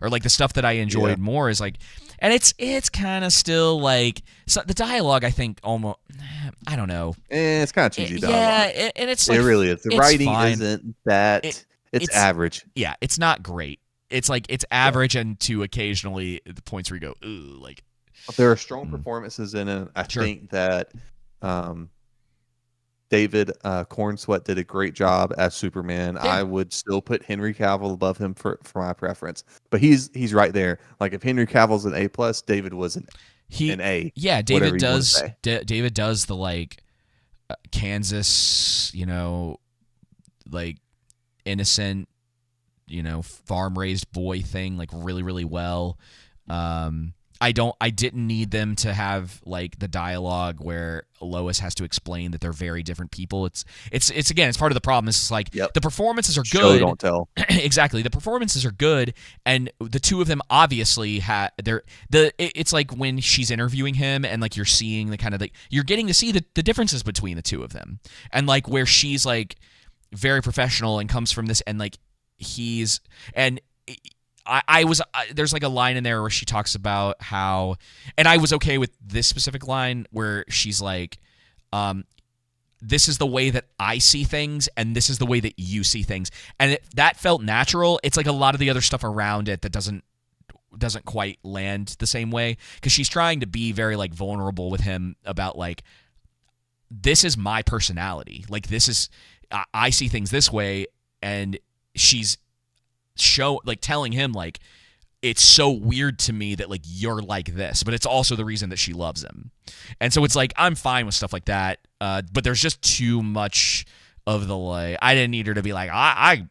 or like the stuff that I enjoyed more is like, and it's kind of still like the dialogue, I think almost, I don't know, it's kind of cheesy dialogue. Yeah, and it's like, it really is. The writing fine. Isn't that it's average. Yeah, it's not great. It's like it's average, and to occasionally the points where you go, ooh, like there are strong performances in it. I think that David Corenswet did a great job as Superman. Yeah. I would still put Henry Cavill above him for my preference, but he's right there. Like if Henry Cavill's an A+, David was an A. Yeah, David does. David does the like Kansas, like innocent farm raised boy thing like really, really well. I didn't need them to have like the dialogue where Lois has to explain that they're very different people. It's again, it's part of the problem. It's like the performances are good. Show don't tell. Exactly. The performances are good, and the two of them obviously it's like when she's interviewing him and like you're seeing the kind of like you're getting to see the differences between the two of them. And like where she's like very professional and comes from this, and like he's and there's like a line in there where she talks about how, and I was okay with this specific line where she's like, this is the way that I see things and this is the way that you see things. And that felt natural. It's like a lot of the other stuff around it that doesn't quite land the same way, because she's trying to be very like vulnerable with him about like, this is my personality. Like I see things this way, and she's telling him like, it's so weird to me that like you're like this, but it's also the reason that she loves him. And so it's like, I'm fine with stuff like that, but there's just too much of the like, I didn't need her to be like, I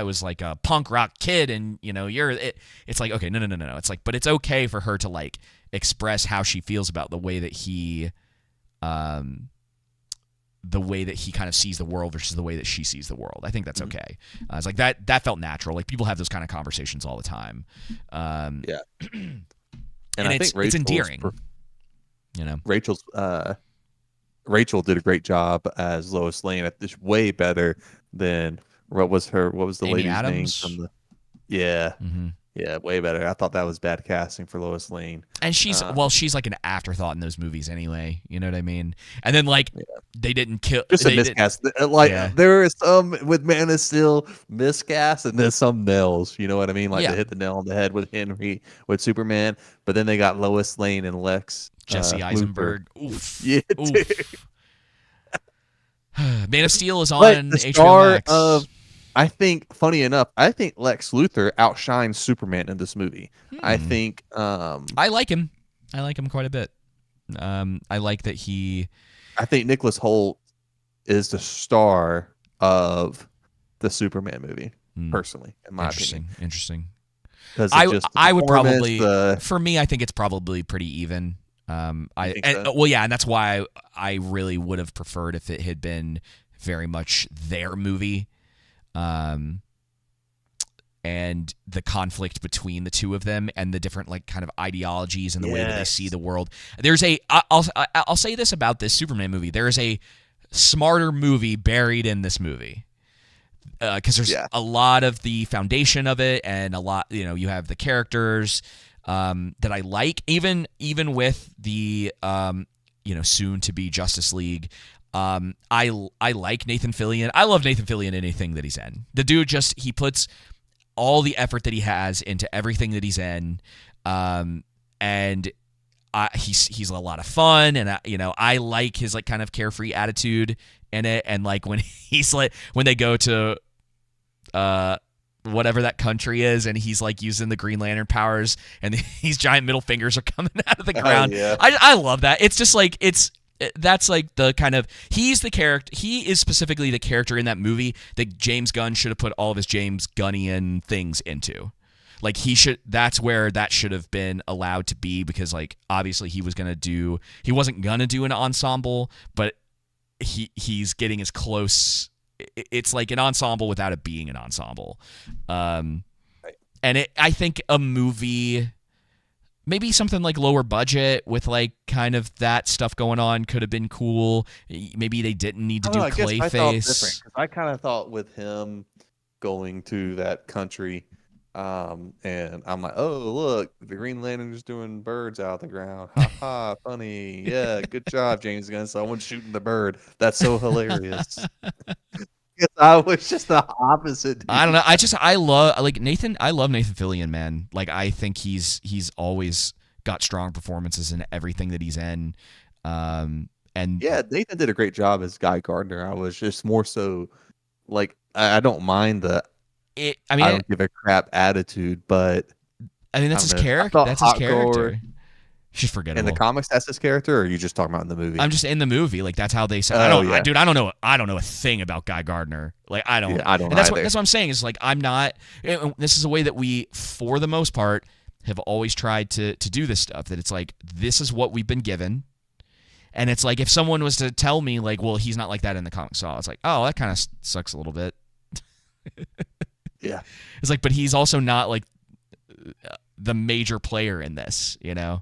was like a punk rock kid, and you're it. It's like, okay, no. It's like, but it's okay for her to like express how she feels about the way that he kind of sees the world versus the way that she sees the world. I think that's okay. It's like that felt natural. Like people have those kind of conversations all the time. Yeah. and I think it's endearing. Rachel did a great job as Lois Lane. It's way better than what was the Amy lady's Adams? name from the Yeah, way better. I thought that was bad casting for Lois Lane. And she's like an afterthought in those movies anyway. You know what I mean? And then like they didn't kill. Just a miscast. There is some with Man of Steel miscast, and there's some nails. You know what I mean? Like they hit the nail on the head with Henry with Superman, but then they got Lois Lane and Lex. Jesse Eisenberg. Oof. Yeah. Oof. Man of Steel is on HBO Max. I think, funny enough, Lex Luthor outshines Superman in this movie. I think I like him. I like him quite a bit. I like that I think Nicholas Hoult is the star of the Superman movie, personally, in my opinion. Interesting. I would probably, for me, I think it's probably pretty even. And that's why I really would have preferred if it had been very much their movie. And the conflict between the two of them and the different like kind of ideologies and the way that they see the world. I'll say this about this Superman movie. There is a smarter movie buried in this movie. Because there's a lot of the foundation of it, and a lot, you have the characters that I like, even with the soon to be Justice League. I like Nathan Fillion. I love Nathan Fillion in anything that he's in. The dude he puts all the effort that he has into everything that he's in, and he's a lot of fun, and I like his like kind of carefree attitude in it, and like when when they go to whatever that country is, and he's like using the Green Lantern powers, and these giant middle fingers are coming out of the ground. I love that. It's just like that's like the kind of, he's the character, he is specifically the character in that movie that James Gunn should have put all of his James Gunnian things into. Like that's where that should have been allowed to be, because like obviously he wasn't gonna do an ensemble, but he's getting as close. It's like an ensemble without it being an ensemble. And I think a movie, maybe something like lower budget with like kind of that stuff going on, could have been cool. Maybe they didn't need to do Clayface. I kind of thought with him going to that country, and I'm like, oh look, the Green Lantern's doing birds out of the ground. Ha ha, funny. Yeah, good job, James Gunn. Someone's shooting the bird. That's so hilarious. I was just the opposite. Dude. I don't know. I love Nathan Fillion, man. Like I think he's always got strong performances in everything that he's in. And Nathan did a great job as Guy Gardner. I was just more so like, I don't mind I don't give a crap attitude, but I mean that's his character. That's his character. She's forgettable. In the comics, that's his character, or are you just talking about in the movie? I'm just in the movie. Like, that's how they say. Dude, I don't know. I don't know a thing about Guy Gardner. Like, I don't. Yeah, I don't. And that's what I'm saying. Is like, I'm not. This is a way that we, for the most part, have always tried to do this stuff. That it's like, this is what we've been given, and it's like, if someone was to tell me like, well, he's not like that in the comics, so it's like, oh, that kind of sucks a little bit. Yeah. It's like, but he's also not like the major player in this, you know.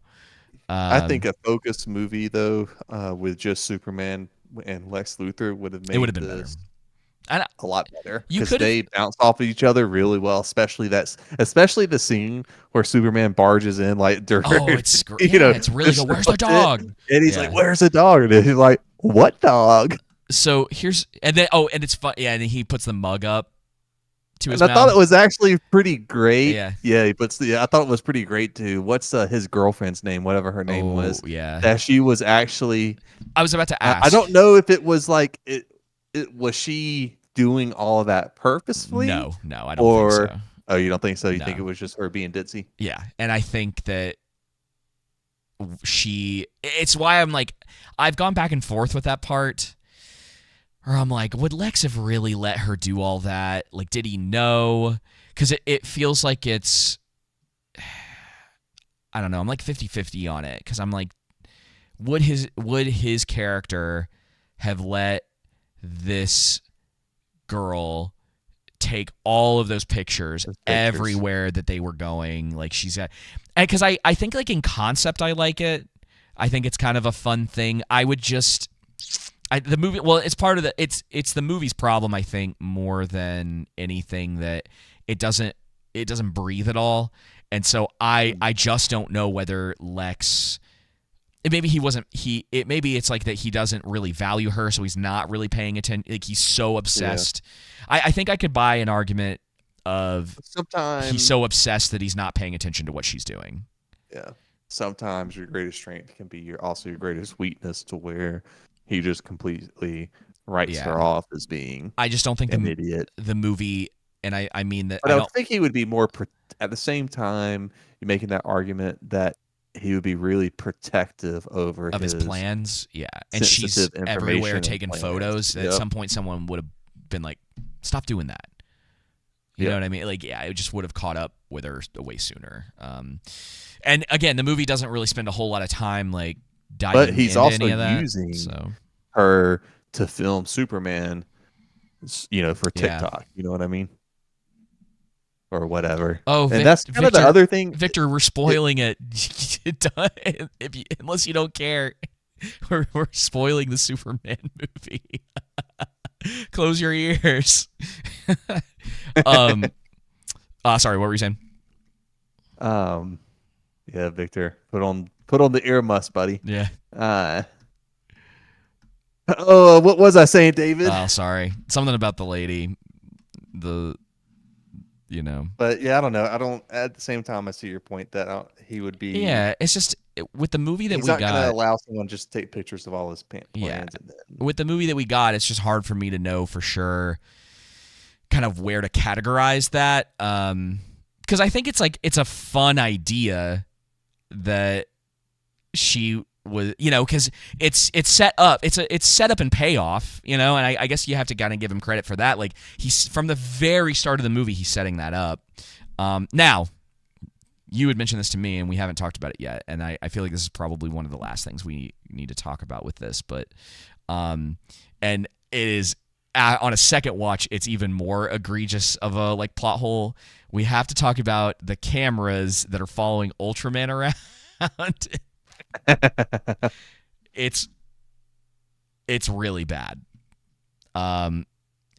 I think a focused movie though, with just Superman and Lex Luthor would have made this a lot better, because they bounce off of each other really well. Especially the scene where Superman barges in like during, it's it's really good. Where's the dog? And he's like, "Where's the dog?" And he's like, "What dog?" So and it's fun. Yeah, and he puts the mug up to his mouth. I thought it was actually pretty great. Yeah, but I thought it was pretty great too. What's his girlfriend's name? Whatever her name was. Yeah, that she was actually. I was about to ask. I don't know if it was like it. Was she doing all of that purposefully? No, I don't think so. Oh, you don't think so? You think it was just her being ditzy? Yeah, and I think that it's why I'm like, I've gone back and forth with that part. Or I'm like, would Lex have really let her do all that? Like, did he know? Because it feels like it's, I don't know. I'm like 50-50 on it. Because I'm like, would his character have let this girl take all of those pictures everywhere that they were going? Like, she's got, because I think like in concept I like it. I think it's kind of a fun thing. I would just. The movie, well, it's part of the it's the movie's problem, I think, more than anything, that it doesn't breathe at all. And so I just don't know whether Lex, maybe it's like that he doesn't really value her, so he's not really paying attention. Like, he's so obsessed. Yeah. I think I could buy an argument of sometimes he's so obsessed that he's not paying attention to what she's doing. Yeah. Sometimes your greatest strength can be also your greatest weakness, to where he just completely writes her off as being. I just don't think an idiot. The movie, and I mean that. But I don't think he would be more. At the same time, you're making that argument that he would be really protective of his plans. Yeah, and she's everywhere taking photos. At some point, someone would have been like, "Stop doing that." You know what I mean? Like, yeah, it just would have caught up with her way sooner. And again, the movie doesn't really spend a whole lot of time like. But he's also using her to film Superman, for TikTok. You know what I mean? Or whatever. Oh, and that's kind of the other thing. Victor, we're spoiling it. Unless you don't care, we're spoiling the Superman movie. Close your ears. Sorry, what were you saying? Yeah, Victor, put on the ear muffs, buddy. Yeah. What was I saying, David? Oh, sorry. Something about the lady. But yeah, I don't know. I don't. At the same time, I see your point that he would be. Yeah, it's just with the movie that we got. He's not going to allow someone just to take pictures of all his plans. Yeah. With the movie that we got, it's just hard for me to know for sure, kind of where to categorize that. Because I think it's a fun idea that she was, because it's set up. It's set up and payoff, and I guess you have to kind of give him credit for that. Like, he's from the very start of the movie, he's setting that up. Now, you had mentioned this to me, and we haven't talked about it yet, and I feel like this is probably one of the last things we need to talk about with this. But, and it is on a second watch, it's even more egregious of a plot hole. We have to talk about the cameras that are following Ultraman around. It's really bad. And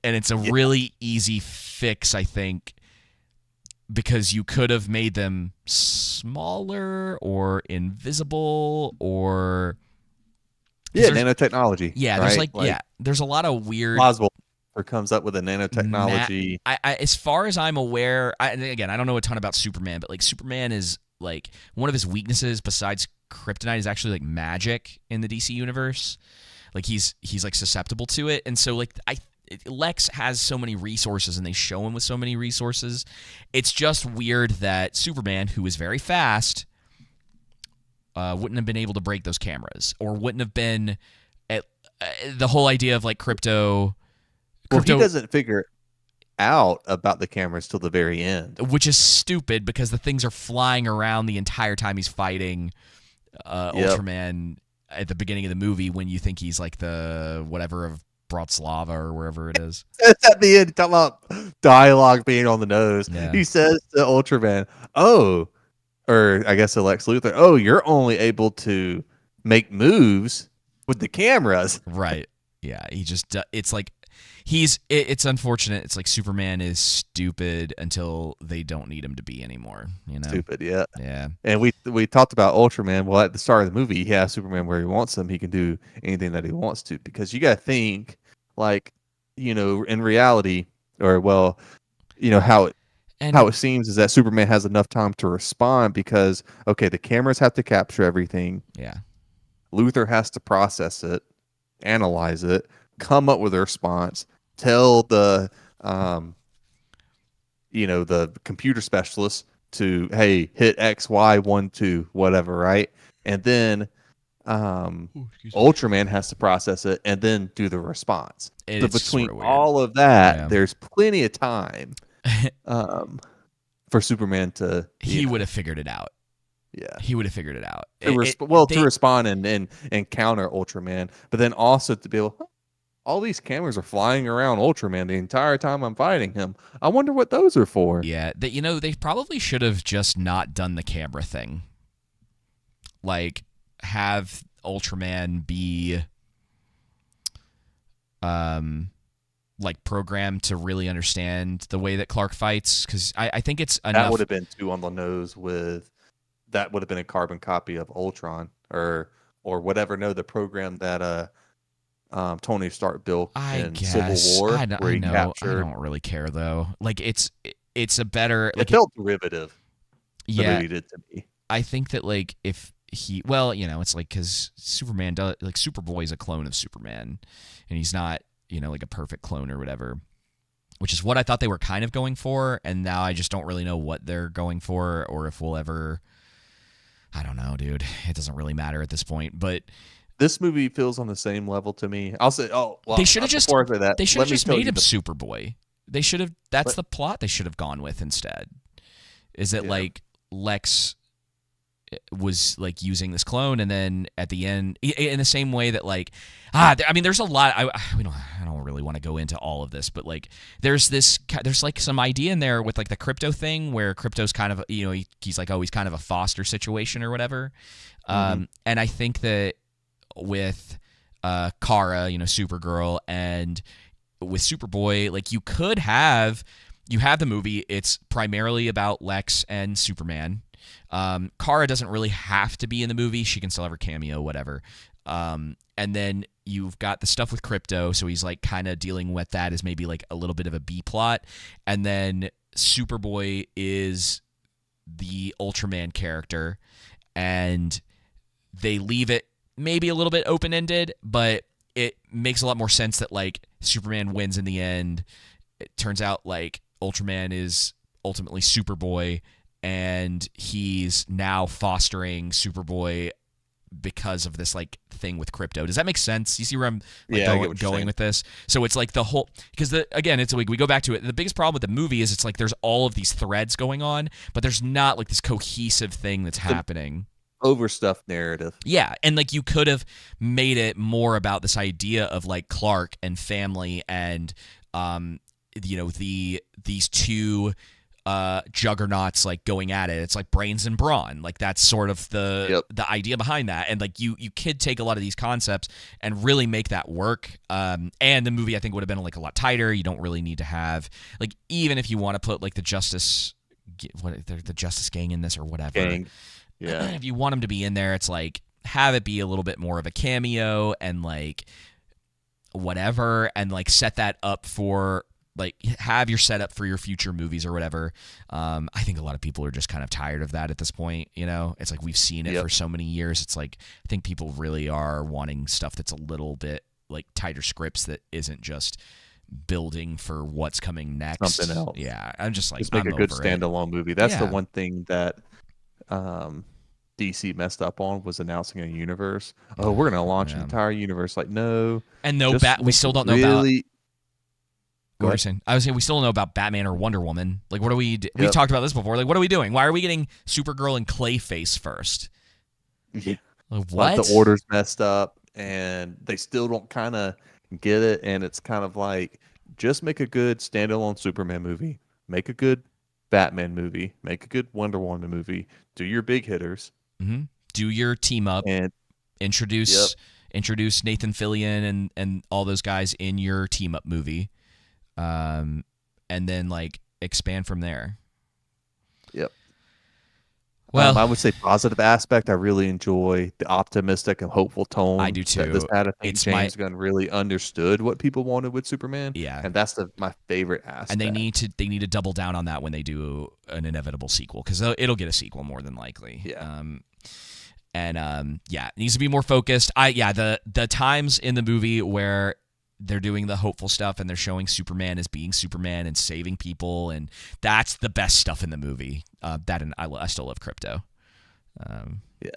it's a really easy fix, I think, because you could have made them smaller or invisible or nanotechnology. Yeah, right? There's a lot of weird. Plausible comes up with a nanotechnology. As far as I'm aware, and again, I don't know a ton about Superman, but Superman is one of his weaknesses besides kryptonite is actually magic in the DC universe. He's susceptible to it, and so Lex has so many resources, and they show him with so many resources. It's just weird that Superman, who is very fast, wouldn't have been able to break those cameras, or wouldn't have been the whole idea of like crypto. Well, he doesn't figure out about the cameras till the very end, which is stupid because the things are flying around the entire time he's fighting Ultraman at the beginning of the movie, when you think he's like the whatever of Bratislava or wherever it is. It's at the end, talking about dialogue being on the nose. Yeah. He says to Ultraman, "Oh," or I guess to Lex Luthor, "Oh, you're only able to make moves with the cameras." Right. Yeah. He just, it's like, it's unfortunate. It's like Superman is stupid until they don't need him to be anymore. You know, stupid. Yeah. Yeah. And we talked about Ultraman. Well, at the start of the movie, he has Superman where he wants him. He can do anything that he wants to, because you got to think, like, you know, in reality, or well, you know how it seems is that Superman has enough time to respond, because okay, the cameras have to capture everything. Yeah. Luthor has to process it, analyze it, come up with a response, tell the you know, the computer specialist to, hey, hit X, Y, 1, 2, whatever, right? And then Ultraman has to process it and then do the response. So between all of that, there's plenty of time for Superman to... He would have figured it out. Yeah, he would have figured it out. To respond and counter Ultraman, but then also to be able, all these cameras are flying around Ultraman the entire time I'm fighting him. I wonder what those are for. Yeah, you know, they probably should have just not done the camera thing. Like, have Ultraman be like programmed to really understand the way that Clark fights, because I think it's enough. That would have been too on the nose with... That would have been a carbon copy of Ultron or whatever. No, the program that Tony Stark built in Civil War. I don't really care though. Like it's a better. It felt derivative. Yeah, the movie did to me. I think that like if he, well, you know, it's like because Superman does, like, Superboy is a clone of Superman, and he's not, you know, like a perfect clone or whatever. Which is what I thought they were kind of going for, and now I just don't really know what they're going for, or if we'll ever. I don't know, dude. It doesn't really matter at this point, but this movie feels on the same level to me. I'll say, they should have just made him Superboy. They should have. That's the plot they should have gone with instead. Is that like Lex was like using this clone, and then at the end, in the same way that like I mean, there's a lot. I don't really want to go into all of this, but like there's like some idea in there with like the crypto thing, where crypto's kind of, you know, he's like, oh, he's kind of a foster situation or whatever. And I think that with Kara, you know, Supergirl, and with Superboy, like you have the movie. It's primarily about Lex and Superman. Kara doesn't really have to be in the movie. She can still have her cameo, whatever. And then you've got the stuff with Krypto, so he's like kind of dealing with that as maybe like a little bit of a B plot. And then Superboy is the Ultraman character, and they leave it maybe a little bit open-ended, but it makes a lot more sense that like Superman wins in the end. It turns out like Ultraman is ultimately Superboy, and he's now fostering Superboy because of this like thing with Krypto. Does that make sense? You see where I'm going with this? So it's like the whole, because again, it's like we go back to it. The biggest problem with the movie is it's like there's all of these threads going on, but there's not like this cohesive thing that's happening. Overstuffed narrative. Yeah, and like you could have made it more about this idea of like Clark and family, and you know, these two juggernauts like going at it. It's like brains and brawn. Like that's sort of the idea behind that. And like you could take a lot of these concepts and really make that work. And the movie I think would have been like a lot tighter. You don't really need to have like, even if you want to put like the Justice Gang in this or whatever. Gang. Yeah. If you want them to be in there, it's like have it be a little bit more of a cameo and like whatever, and like set that up for like have your setup for your future movies or whatever. I think a lot of people are just kind of tired of that at this point. You know, it's like we've seen it for so many years. It's like I think people really are wanting stuff that's a little bit like tighter scripts that isn't just building for what's coming next. Something else. Yeah, I'm just like, just make a good standalone movie. That's the one thing that DC messed up on was announcing a universe. Oh, we're gonna launch an entire universe. Like, no, and no we still don't know about. What were you saying? I was saying we still don't know about Batman or Wonder Woman. Like, what are we? We've talked about this before. Like, what are we doing? Why are we getting Supergirl and Clayface first? Yeah. Like, what? Like the order's messed up, and they still don't kind of get it. And it's kind of like, just make a good standalone Superman movie, make a good Batman movie, make a good Wonder Woman movie, do your big hitters, do your team up, and introduce Nathan Fillion and all those guys in your team up movie. And then like expand from there. Yep. Well, I would say positive aspect. I really enjoy the optimistic and hopeful tone. I do too. That this had. I think James Gunn really understood what people wanted with Superman. Yeah, and that's my favorite aspect. And they need to double down on that when they do an inevitable sequel, because it'll get a sequel more than likely. Yeah. It needs to be more focused. The times in the movie where they're doing the hopeful stuff and they're showing Superman as being Superman and saving people, and that's the best stuff in the movie. I still love Krypto.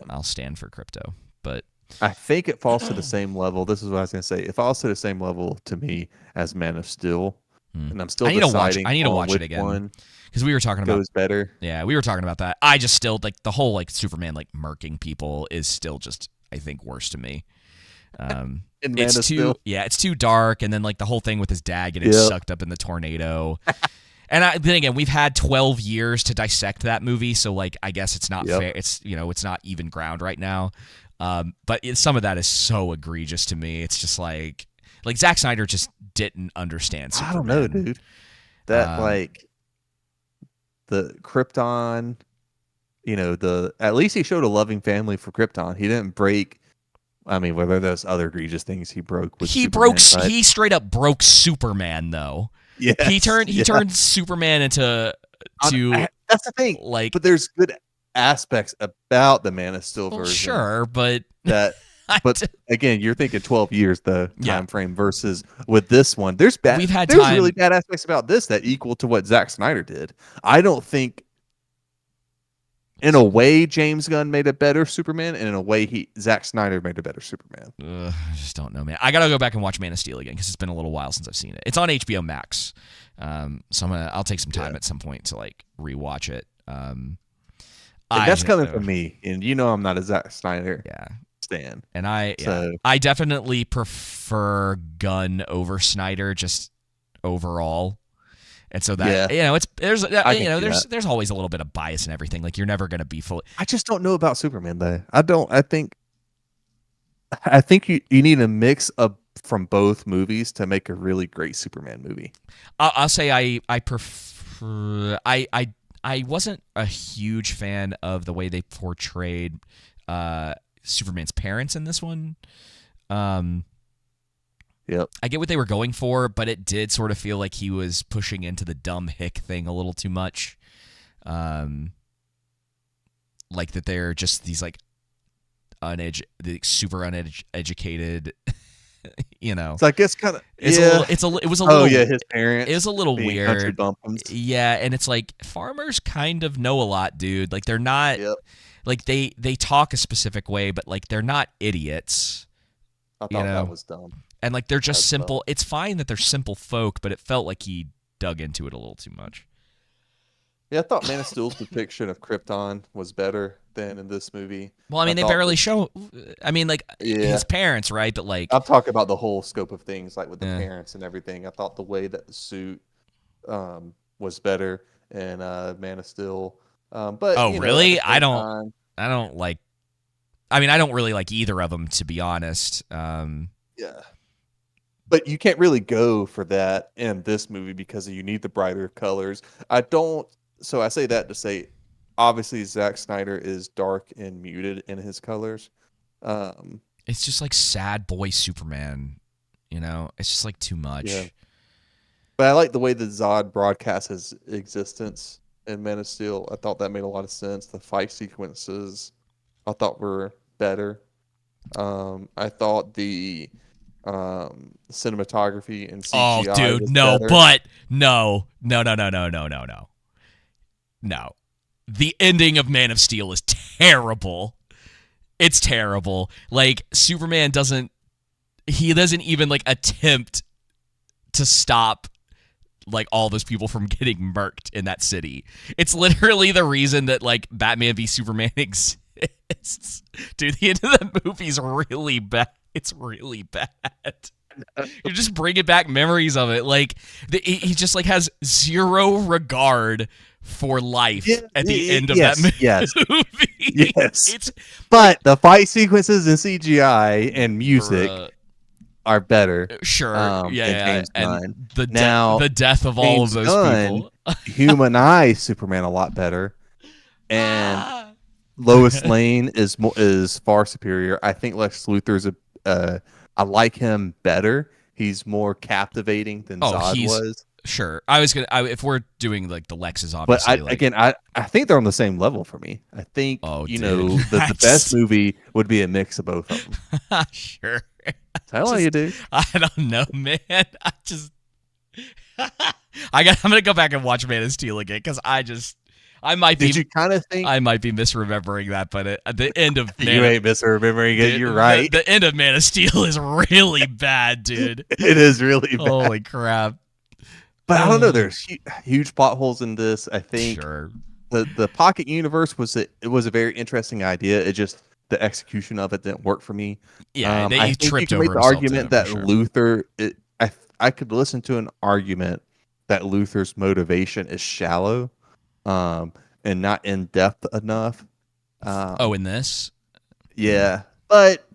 I'll stand for Krypto, but I think it falls to the same level. This is what I was going to say. It falls to the same level to me as Man of Steel, and I'm still deciding. I need to watch it again, because we were talking about goes better. Yeah, we were talking about that. I just still like the whole like Superman like murking people is still just, I think, worse to me. It's too dark, and then like the whole thing with his dad getting sucked up in the tornado. And then again, we've had 12 years to dissect that movie, so like I guess it's not fair. It's it's not even ground right now. But some of that is so egregious to me. It's just like Zack Snyder just didn't understand Superman. I don't know, dude. That like the Krypton, at least he showed a loving family for Krypton. He didn't break. I mean, whether there's other egregious things he broke with Superman, he straight up broke Superman though. Yeah, he turned Superman into that's the thing. Like, but there's good aspects about the Man of Steel version. Sure, but but again, you're thinking 12 years the time frame versus with this one. There's really bad aspects about this that equal to what Zack Snyder did. I don't think. In a way, James Gunn made a better Superman, and in a way, Zack Snyder made a better Superman. I just don't know, man. I gotta go back and watch Man of Steel again, because it's been a little while since I've seen it. It's on HBO Max, so I'll take some time at some point to like rewatch it. And that's coming from me, and I'm not a Zack Snyder stan. And I definitely prefer Gunn over Snyder, just overall. And so that there's always a little bit of bias in everything. Like, you're never going to be fully. I just don't know about Superman though. I think you need a mix of from both movies to make a really great Superman movie. I'll say I prefer. I wasn't a huge fan of the way they portrayed Superman's parents in this one. Yep. I get what they were going for, but it did sort of feel like he was pushing into the dumb hick thing a little too much. Like that they're just these like super uneducated, So I guess kind of it was a little his parents. It was a little weird. Bumpkins. Yeah, and it's like farmers kind of know a lot, dude. Like, they're not like they talk a specific way, but like they're not idiots. I thought that was dumb. And like they're just simple. It's fine that they're simple folk, but it felt like he dug into it a little too much. Yeah, I thought Man of Steel's depiction of Krypton was better than in this movie. Well, I mean, they barely show. I mean, like his parents, right? But like, I'm talking about the whole scope of things, like with the parents and everything. I thought the way that the suit was better in Man of Steel. But really? I don't like. I mean, I don't really like either of them, to be honest. Yeah. But you can't really go for that in this movie because you need the brighter colors. So I say that to say, obviously, Zack Snyder is dark and muted in his colors. It's just like sad boy Superman, It's just like too much. Yeah. But I like the way that Zod broadcasts his existence in Man of Steel. I thought that made a lot of sense. The fight sequences I thought were better. I thought the cinematography and CGI. Oh, dude, no, better. but no. the ending of Man of Steel is terrible. It's terrible. Like, Superman doesn't even like attempt to stop like all those people from getting murked in that city. It's literally the reason that like Batman v Superman exists. Dude, the end of the movie's really bad. It's really bad. You're just bringing back memories of it. Like, he just like has zero regard for life at the end of that movie. Yes. But the fight sequences and CGI and music are better. Sure. James Gunn. And the death of all of those people humanize Superman a lot better. And Lois Lane is far superior. I think Lex Luthor's I like him better. He's more captivating than Zod was. Sure. If we're doing like the Lexes, obviously. But I think they're on the same level for me. I think the best movie would be a mix of both of them. Sure. Tell you, dude. I don't know, man. I'm gonna go back and watch Man of Steel again because I might be. Did you kind of think I might be misremembering that? But at the end of you ain't misremembering it. You're right. The end of Man of Steel is really bad, dude. It is really bad. Holy crap! But I don't know. There's huge plot holes in this. I think the Pocket Universe was a very interesting idea. It just the execution of it didn't work for me. Yeah, I think tripped you can over make the argument that Luthor. I could listen to an argument that Luthor's motivation is shallow, and not in depth enough. In this, yeah, but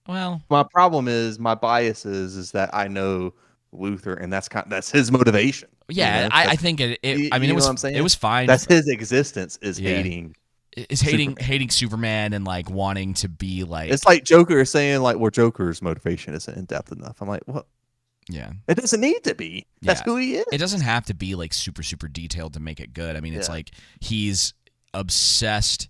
my problem is my bias is that I know Luthor, and that's his motivation. Yeah, you know? I think it. I mean, it was. What I'm saying? It was fine. That's his existence is hating. Is hating Superman and like wanting to be like. It's like Joker is saying like, well, Joker's motivation isn't in depth enough. I'm like, what? Yeah, it doesn't need to be. That's who he is. It doesn't have to be like super detailed to make it good. I mean, it's like he's obsessed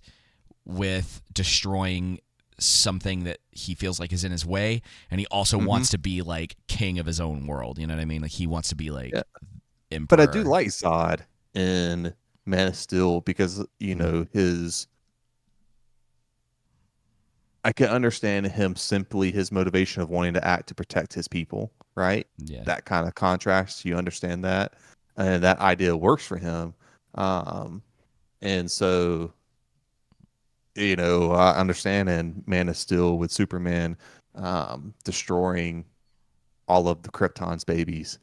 with destroying something that he feels like is in his way, and he also wants to be like king of his own world. You know what I mean? Like he wants to be like emperor. But I do like Zod in Man of Steel because I can understand him simply his motivation of wanting to act to protect his people, right? Yeah. That kind of contrast, you understand that, and that idea works for him. And so, I understand in Man of Steel with Superman destroying all of the Krypton's babies.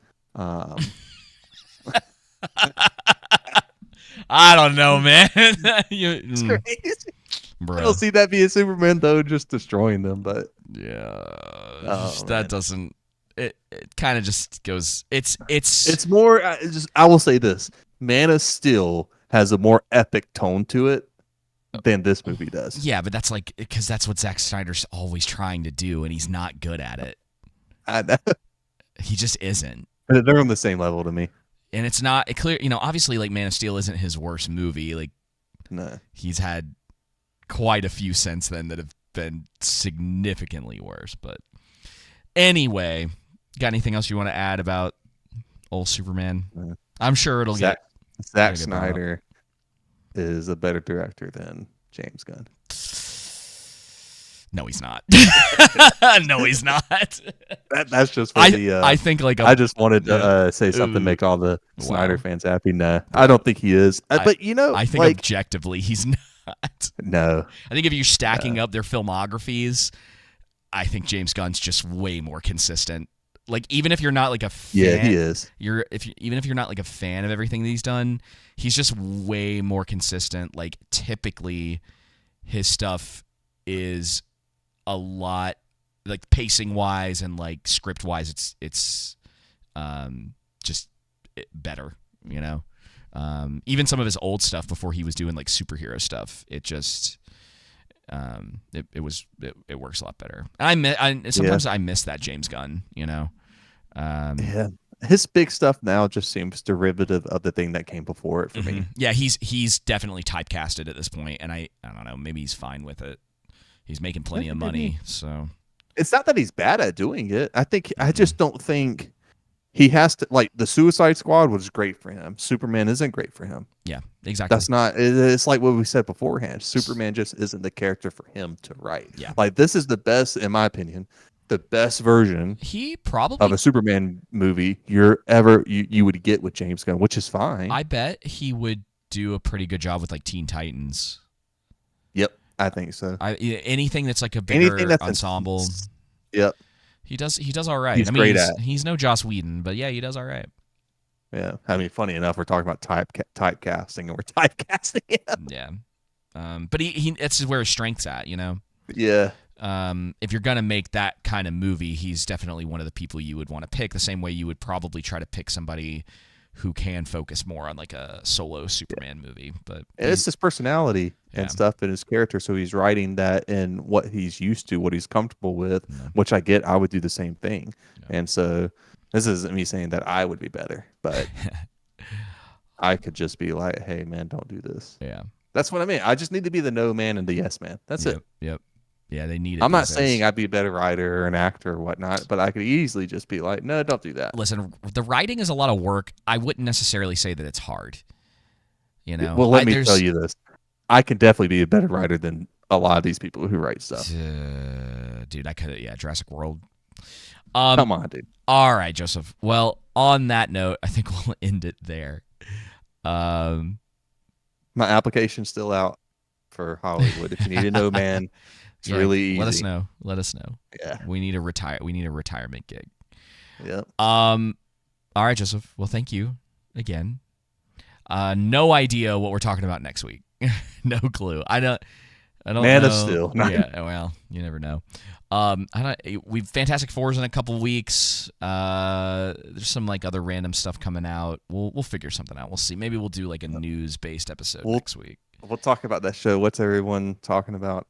I don't know, man. It's crazy. I don't see that being Superman though, just destroying them. But that doesn't. It kind of just goes. It's more. I will say this: Man of Steel has a more epic tone to it than this movie does. Yeah, but that's like because that's what Zack Snyder's always trying to do, and he's not good at it. I know. He just isn't. They're on the same level to me. And it's not clear, obviously like Man of Steel isn't his worst movie. Like, no, he's had quite a few since then that have been significantly worse. But anyway, got anything else you want to add about old Superman? I'm sure it'll get Zack Snyder is a better director than James Gunn. No, he's not. No, he's not. That's just for I think like I just wanted to say something to make all the Snyder fans happy. No, I don't think he is. But I think like, objectively he's not. No, I think if you're stacking up their filmographies, I think James Gunn's just way more consistent. Like even if you're not like a fan, yeah, he is. Even if you're not like a fan of everything that he's done, he's just way more consistent. Like typically, his stuff is a lot like pacing wise and like script wise it's just better, even some of his old stuff before he was doing like superhero stuff, it just it works a lot better. And sometimes I miss that James Gunn, yeah, his big stuff now just seems derivative of the thing that came before it for me. Yeah, he's definitely typecasted at this point, and I don't know, maybe he's fine with it. He's making plenty of money, so it's not that he's bad at doing it. I just don't think he has to, like, the Suicide Squad was great for him. Superman isn't great for him. Yeah, exactly. That's not. It's like what we said beforehand. Superman just isn't the character for him to write. Yeah. Like, this is the best, in my opinion, the best version he probably of a Superman movie you would get with James Gunn, which is fine. I bet he would do a pretty good job with like Teen Titans. Yep, I think so. Anything that's like a bigger ensemble. Yep. He does all right. He's great at. He's no Joss Whedon, but yeah, he does all right. Yeah, I mean, funny enough, we're talking about typecasting, and we're typecasting him. Yeah, but he it's where his strength's at, you know. Yeah. If you're gonna make that kind of movie, he's definitely one of the people you would want to pick. The same way you would probably try to pick somebody who can focus more on like a solo Superman movie. But it's his personality and stuff and his character. So he's writing that in what he's used to, what he's comfortable with, which I get. I would do the same thing. And so this isn't me saying that I would be better, but I could just be like, hey, man, don't do this. Yeah. That's what I mean. I just need to be the no man and the yes man. That's it. Yep. Yeah, they need it. I'm not saying I'd be a better writer or an actor or whatnot, but I could easily just be like, no, don't do that. Listen, the writing is a lot of work. I wouldn't necessarily say that it's hard. You know. Well, let me tell you this. I could definitely be a better writer than a lot of these people who write stuff. Dude, I could. Yeah, Jurassic World. Come on, dude. All right, Joseph. Well, on that note, I think we'll end it there. My application's still out for Hollywood. If you need to know, man. It's really easy. Let us know. Yeah. We need a retirement gig. Yep. All right, Joseph. Well, thank you again. No idea what we're talking about next week. No clue. I don't Man know. of Steel. Yeah, well, you never know. We've Fantastic Four's in a couple weeks. There's some like other random stuff coming out. We'll figure something out. We'll see. Maybe we'll do like a news-based episode next week. We'll talk about that show. What's everyone talking about?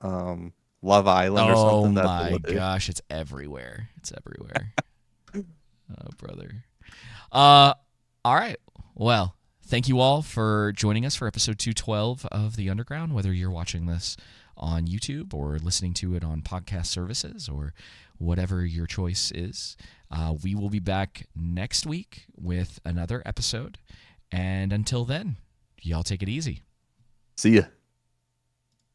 Love Island or something. Oh my gosh, it's everywhere. It's everywhere. Oh, brother. All right. Well, thank you all for joining us for episode 212 of The Underground, whether you're watching this on YouTube or listening to it on podcast services or whatever your choice is. We will be back next week with another episode. And until then, y'all take it easy. See ya.